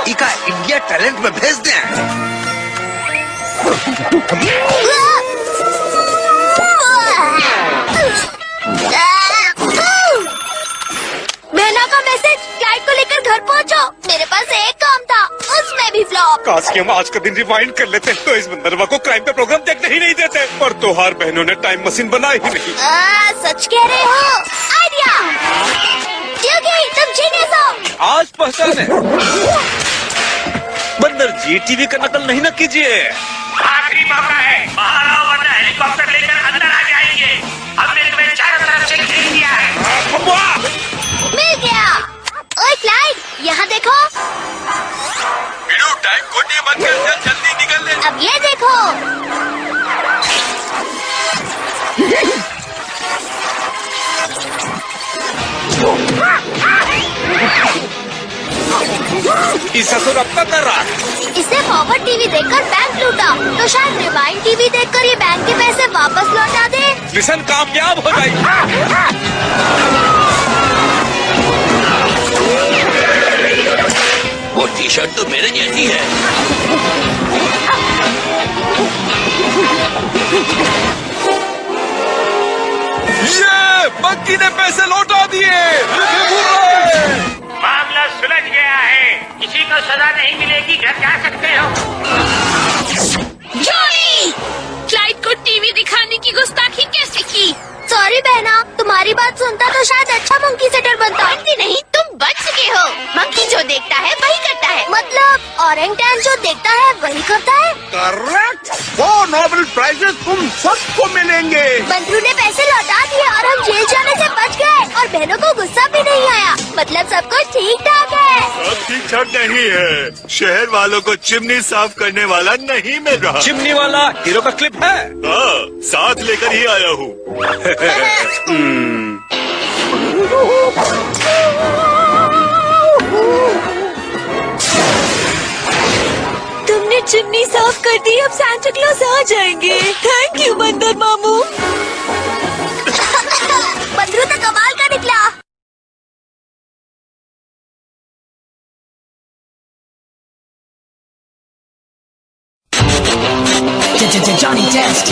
इका इंडिया टैलेंट में भेज दें। बहना का मैसेज, फ्लाइट को लेकर घर पहुंचो। मेरे पास एक काम था, उसमें भी फ्लॉप। काश कि हम आज का दिन रिवाइंड कर लेते तो इस बंदरवा को क्राइम पे प्रोग्राम देखने ही नहीं देते। पर तोहार बहनों ने टाइम मशीन बनाई ही नहीं। सच कह रहे हो। आइडिया। तुम जीनियस हो। आज पहचाने। बंदर जी टीवी का नकल नहीं न कीजिए। आखिरी मौका है, बाहर आओ वरना हेलीकॉप्टर लेकर अंदर आ जाएंगे। हमने तुम्हें चारों तरफ से घेर दिया है। मिल गया। ओए फ्लाइट, यहाँ देखो। टाइम कोटी बंद कर, जल्दी निकल ले। अब ये देखो। इस ससुर अब तक कर रहा है। इसने फॉरवर्ड टीवी देखकर बैंक लूटा, तो शायद रिवाइंड टीवी देखकर ये बैंक के पैसे वापस लौटा दे। मिशन कामयाब हो जाएगी। वो टी शर्ट तो मेरे जैसी है। ये मंकी ने पैसे लौटा दिए। मामला सुलझ गया है, किसी को सजा नहीं मिलेगी, घर जा सकते हो। जॉनी, फ्लाइट को टीवी दिखाने की गुस्ताखी कैसे की? सॉरी बहना, तुम्हारी बात सुनता तो शायद अच्छा मंकी सेटर बनता। मंकी नहीं, तुम बच चुके हो। मंकी जो देखता है वही करता है। मतलब ऑरेंगटैन जो देखता है वही करता है। करेक्ट। 4 नोबेल प्राइजेस तुम सबको मिलेंगे। बंदरू ने पैसे लौटा दिए और हम जेल जाने से बच गए और बहनों को गुस्सा भी नहीं आया। मतलब सब कुछ ठीक ठाक है। सब ठीक ठाक नहीं है। शहर वालों को चिमनी साफ करने वाला नहीं मिल रहा। चिमनी वाला हीरो का क्लिप है। हाँ, साथ लेकर ही आया हूँ। तुमने चिमनी साफ कर दी, अब सांता क्लॉज आ जाएंगे। थैंक यू बंदर मामू। बंदरू तो कमाल का निकला। Johnny Test,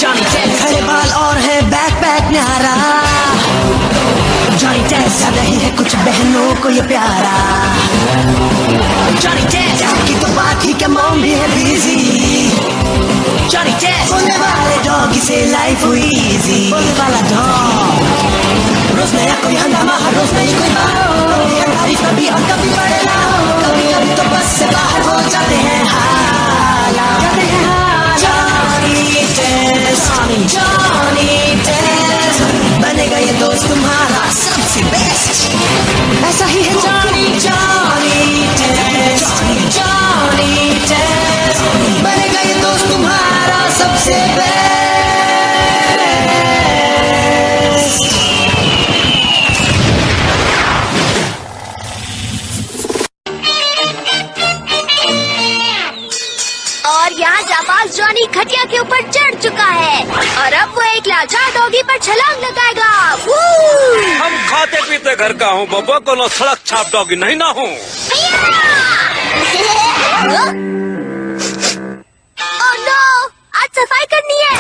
Johnny Test. खड़े बाल और है बैकपैक न्यारा। जॉनी टेस्ट कर रही है कुछ बहनों को ये प्यारा। जॉनी टेस्ट की तो बात ही क्या, मॉम भी है बिजी। जॉनी टेस्ट बोलने वाले डॉग से लाइफ हुई इजी। बोलने वाला डॉग। रोज नई कोई बात, तारीफ कभी और कभी पड़ेगा, कभी कभी तो बस से बाहर हो जाते हैं हालात। जॉनी टेस्ट बनेगा ये दोस्त तुम्हारा सबसे बेस्ट, ऐसा ही है जॉनी टेस्ट बनेगा ये दोस्त तुम्हारा सबसे बेस्ट। और यहाँ जाबाज जॉनी खटिया के ऊपर चढ़ चुका है और अब वो एक लाचार डॉगी पर छलांग लगाएगा। हम खाते पीते घर का हूँ बब्बा, कोनो सड़क छाप डॉगी नहीं ना हूँ। ओह नो, आज सफाई करनी है।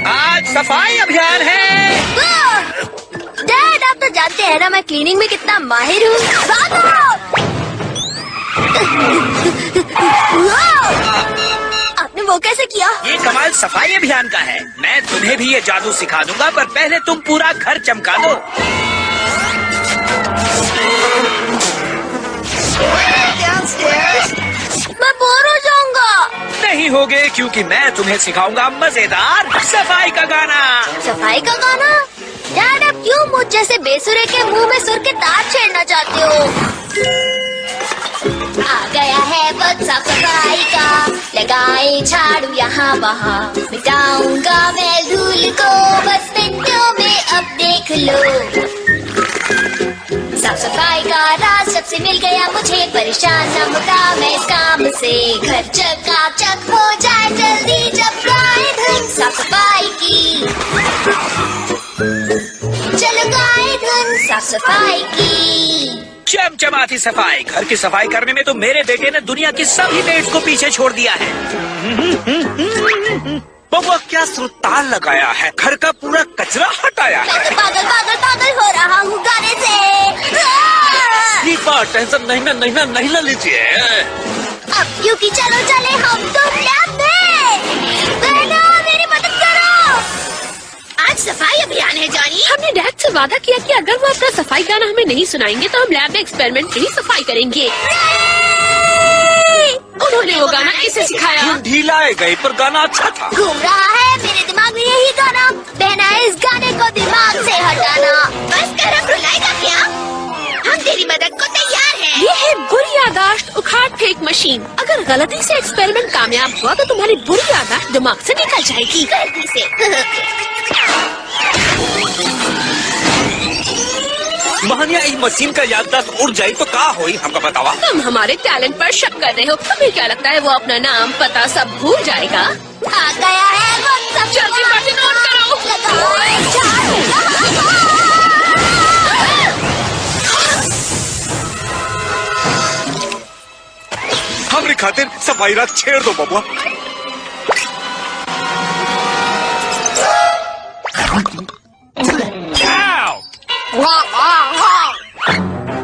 आज सफाई अभियान है। डैड, आप तो जानते हैं ना मैं क्लीनिंग में कितना माहिर हूँ। आपने वो कैसे किया? ये कमाल सफाई अभियान का है। मैं तुम्हें भी ये जादू सिखा दूंगा, पर पहले तुम पूरा घर चमका दो। मैं बोर हो जाऊंगा। नहीं होगे, क्योंकि मैं तुम्हें सिखाऊंगा मजेदार सफाई का गाना। सफाई का गाना? डैड, आप क्यों मुझ जैसे बेसुरे के मुंह में सुर के तार छेड़ना चाहते हो? आ गया है वक्त साफ सफाई का, लगाए झाड़ू यहाँ वहाँ, मिटाऊंगा मैं धूल को बस मिनटों में, अब देख लो। साफ सफाई का राज जब से मिल गया मुझे, परेशान न होता मैं इस काम से, घर चकाचक हो जाए जल्दी जब गाए धुन साफ सफाई की। चलो गाए धुन साफ सफाई की। चमचमाती सफाई। घर की सफाई करने में तो मेरे बेटे ने दुनिया की सभी मेट्स को पीछे छोड़ दिया है। बबुआ क्या सुरताल लगाया है, घर का पूरा कचरा हटाया है। मैं पागल पागल पागल हो रहा हूँ गाने से। ये बात टेंशन नहीं ना लीजिए। अब क्योंकि चलो चले हम तो लैब में। बहनों, मेरी मदद करो। आज सफाई अभियान है जॉनी। हमने डैड से वादा किया कि अगर वो अपना सफाई गाना हमें नहीं सुनाएंगे तो हम लैब में एक्सपेरिमेंट के लिए सफाई करेंगे। उन्होंने वो गाना किसे सिखाया? ढीला है गई पर गाना अच्छा था। घूम रहा है मेरे दिमाग में यही गाना। बहना, इस गाने को दिमाग से हटाना। बस कर, अब रुलाएगा क्या? हम तेरी मदद को तैयार हैं। ये है बुरी यादाश्त उखाड़ फेंक मशीन। अगर गलती से एक्सपेरिमेंट कामयाब हुआ तो तुम्हारी बुरी यादाश्त दिमाग से निकल जाएगी। गलती से। महानिया इस मशीन का याददाश्त उड़ जाए तो क्या होई, हमको बतावा। तुम हमारे टैलेंट पर शक कर रहे हो। तुम्हें क्या लगता है वो अपना नाम पता सब भूल जाएगा? आ गया है वक्त सब। जल्दी बटन नोट करो। हमारी खातिर सफाई रात छेड़ दो बबुआ।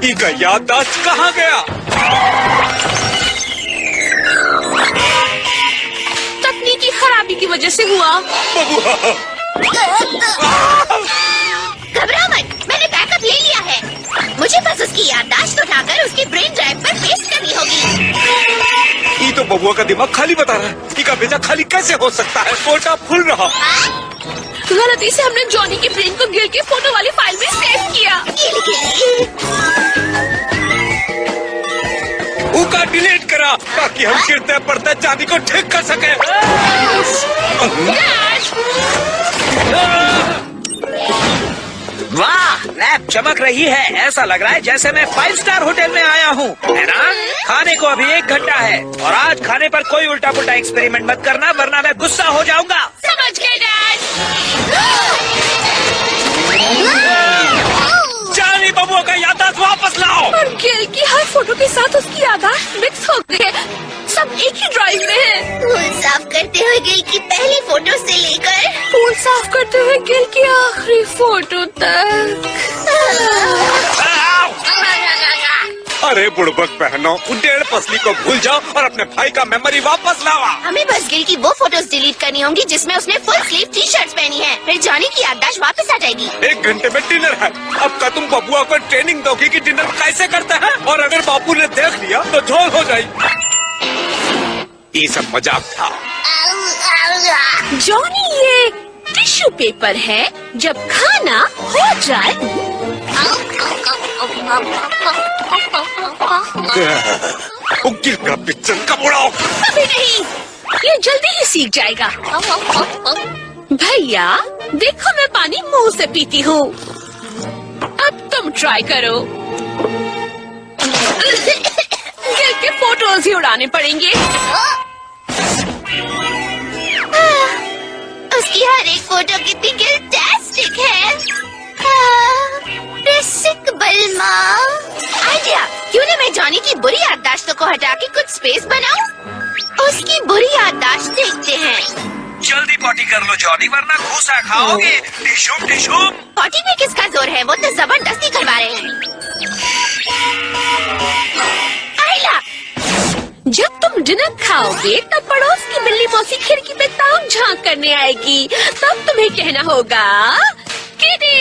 इनका याददाश्त कहाँ गया? तकनीकी खराबी की वजह से हुआ। घबराओ मत, मैंने बैकअप ले लिया है। मुझे बस उसकी याददाश्त उठाकर उसकी ब्रेन ड्राइव पर पेस्ट करनी होगी। ये तो बबुआ का दिमाग खाली बता रहा है। इसका बेटा खाली कैसे हो सकता है? कोटा फुल रहा। गलती से हमने जॉनी की ब्रेन को गिर के फोटो वाली फाइल में सेव किया। उसका डिलीट करा ताकि हम गिरते पड़ते जानी को ठीक कर सके। वाह, लैब चमक रही है। ऐसा लग रहा है जैसे मैं 5 स्टार होटल में आया हूँ, है ना? खाने को अभी 1 घंटा है और आज खाने पर कोई उल्टा पुल्टा एक्सपेरिमेंट मत करना, वरना मैं गुस्सा हो जाऊंगा। समझ गए डैड। जानी बबुआ का याददाश्त वापस लाओ। और गिल की हर फोटो के साथ उसकी याददाश्त मिक्स हो गई है। सब एक ही ड्राइव में है। पूल साफ करते हुए गिल की पहली फोटो से लेकर पूल साफ करते हुए गिल की आखिरी फोटो तक। अरे बुड़बक बहनों, उन 1.5 पसली को भूल जाओ और अपने भाई का मेमोरी वापस लावा। हमें बस गिल की वो फोटोज डिलीट करनी होंगी जिसमें उसने फुल स्लीव टी शर्ट्स पहनी है। फिर जॉनी की याददाश्त वापस आ जाएगी। 1 घंटे में डिनर है। अब का तुम बबुआ को ट्रेनिंग दोगी कि डिनर कैसे करते हैं, और अगर बापू ने देख लिया तो झोल हो जाएगी। ये सब मजाक था। जॉनी, ये टिश्यू पेपर है, जब खाना हो जाए। गिल का पिक्चर कब उड़ाओ? अभी नहीं, ये जल्दी ही सीख जाएगा। भैया देखो, मैं पानी मुंह से पीती हूँ। अब तुम ट्राई करो। गिल के फोटोज ही उड़ाने पड़ेंगे। उसकी हर एक फोटो कितनी गिल्टेस्टिक है। रसिक बल्मा। आइडिया, क्यों न मैं जॉनी की बुरी याददाश्तों को हटा के कुछ स्पेस बनाऊं? उसकी बुरी याददाश्त देखते हैं। जल्दी पॉटी कर लो जॉनी, वरना घूसा खाओगे। टिशुम टिशुम। पॉटी में किसका जोर है? वो तो जबरदस्ती करवा रहे हैं। आइला, जब तुम डिनर खाओगे तब पड़ोस की बिल्ली मौसी खिड़की पे ताक झांक करने आएगी। तब तुम्हें कहना होगा, किटी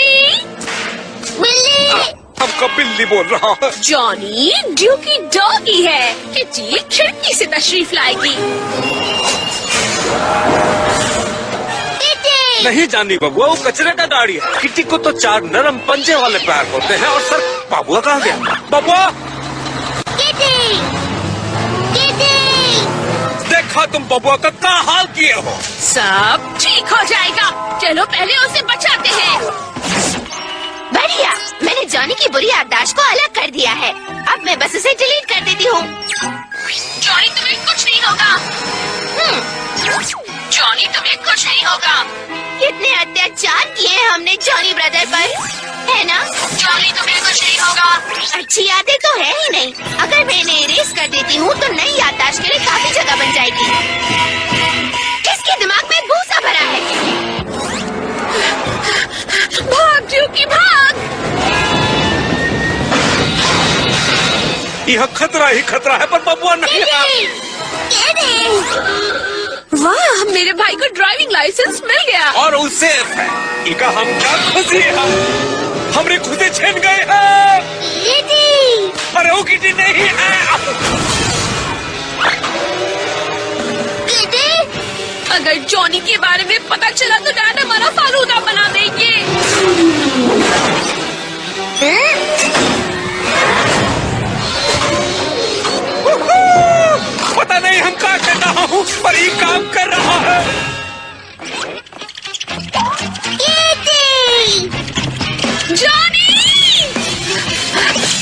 बिल्ली। हमको बिल्ली बोल रहा है। जॉनी ड्यूकी डॉगी है। किटी खिड़की से तशरीफ लाएगी। नहीं जानी बबुआ, वो कचरे का गाड़ी है। किटी को तो 4 नरम पंजे वाले पैर होते हैं। और सर, बबुआ कहाँ गया? बबुआ, देखा तुम बबुआ का क्या हाल किए हो। सब ठीक हो जाएगा। चलो पहले उसे बचाते हैं। बढ़िया, मैंने जॉनी की बुरी याददाश्त को अलग कर दिया है। अब मैं बस उसे डिलीट कर देती हूँ। जॉनी तुम्हें कुछ नहीं होगा। जॉनी तुम्हें कुछ नहीं होगा। कितने अत्याचार किए हमने जॉनी ब्रदर पर, है ना? जॉनी तुम्हें कुछ नहीं होगा। अच्छी यादें तो है ही नहीं। अगर मैं इन्हें इरेज कर देती हूँ तो नई याददाश्त के लिए काफी जगह बन जाएगी। इसके दिमाग में भूसा भरा है। भाग ड्यूकी भाग। यह खतरा ही खतरा है, पर बबुआ नहीं है। वाह, मेरे भाई को ड्राइविंग लाइसेंस मिल गया। और उसे है। इनका हम क्या खुशी है। हमरे खुदे छीन गए हैं। अरे वो किटी नहीं है। अगर जॉनी के बारे में पता चला तो डैड हमारा फालूदा बना देंगे। पता नहीं हम क्या कर रहा हूँ, पर ये काम कर रहा है। जॉनी,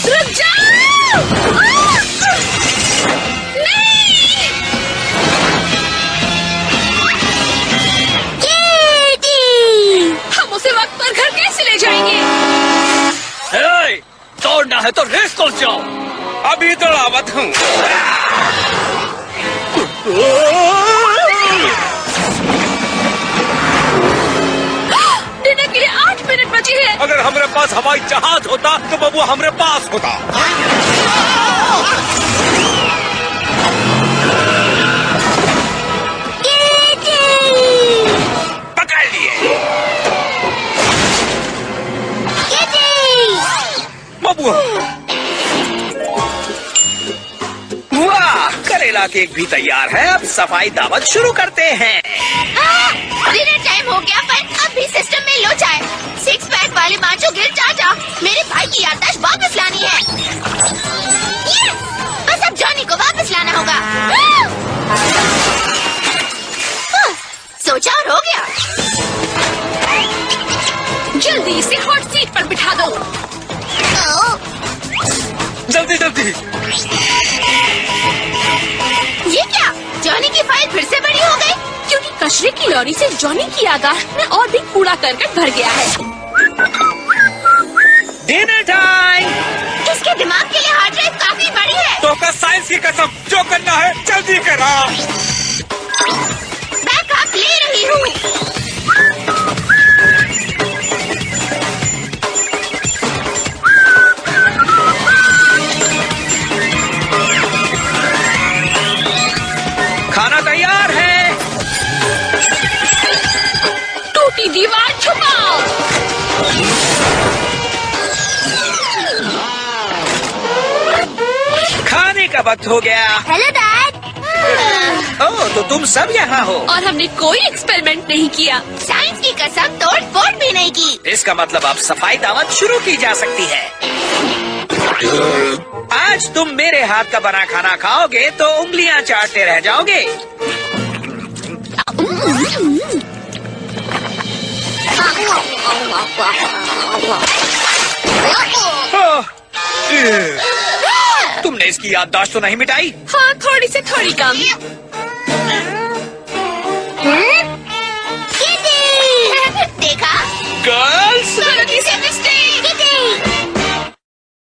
रुक जाओ। नहीं। हम उसे वक्त पर घर कैसे ले जाएंगे? दौड़ना है तो रेस कोर्स जाओ। अभी दौड़ावत हूँ। डिनर के लिए 8 मिनट बचे हैं। अगर हमारे पास हवाई जहाज होता तो बबुआ हमारे पास होता। पकड़ लिए बबुआ। वाह, करेला केक भी तैयार है। अब सफाई दावत शुरू करते हैं। डिनर टाइम हो गया, पर अब भी सिस्टम में लोचा है। 6 पैक वाले माचो गिल चाचा, मेरे भाई की याददाश्त वापस लानी है। Yes! बस अब जॉनी को वापस लाना होगा। सोचा और हो गया। जल्दी इसे हॉट सीट पर बिठा दो। जल्दी जल्दी। ये क्या? जॉनी की फाइल फिर से बड़ी हो गई? क्योंकि कचरे की लॉरी से जॉनी की याददाश्त में और भी कूड़ा करकट भर गया है। Dinner time. इसके दिमाग के लिए हार्ड ड्राइव काफी बड़ी है। तो का साइंस की कसम, जो करना है जल्दी करा। बैकअप ले रही हूँ। छुपाओ। खाने का वक्त हो गया। Hello dad. ओह, तो तुम सब यहाँ हो। और हमने कोई एक्सपेरिमेंट नहीं किया। साइंस की कसम तोड़ फोड़ भी नहीं की। इसका मतलब अब सफाई दावत शुरू की जा सकती है। आज तुम मेरे हाथ का बना खाना खाओगे तो उंगलियां चाटते रह जाओगे। तुमने इसकी याददाश्त तो नहीं मिटाई? हाँ, थोड़ी से थोड़ी कम। देखा? Good.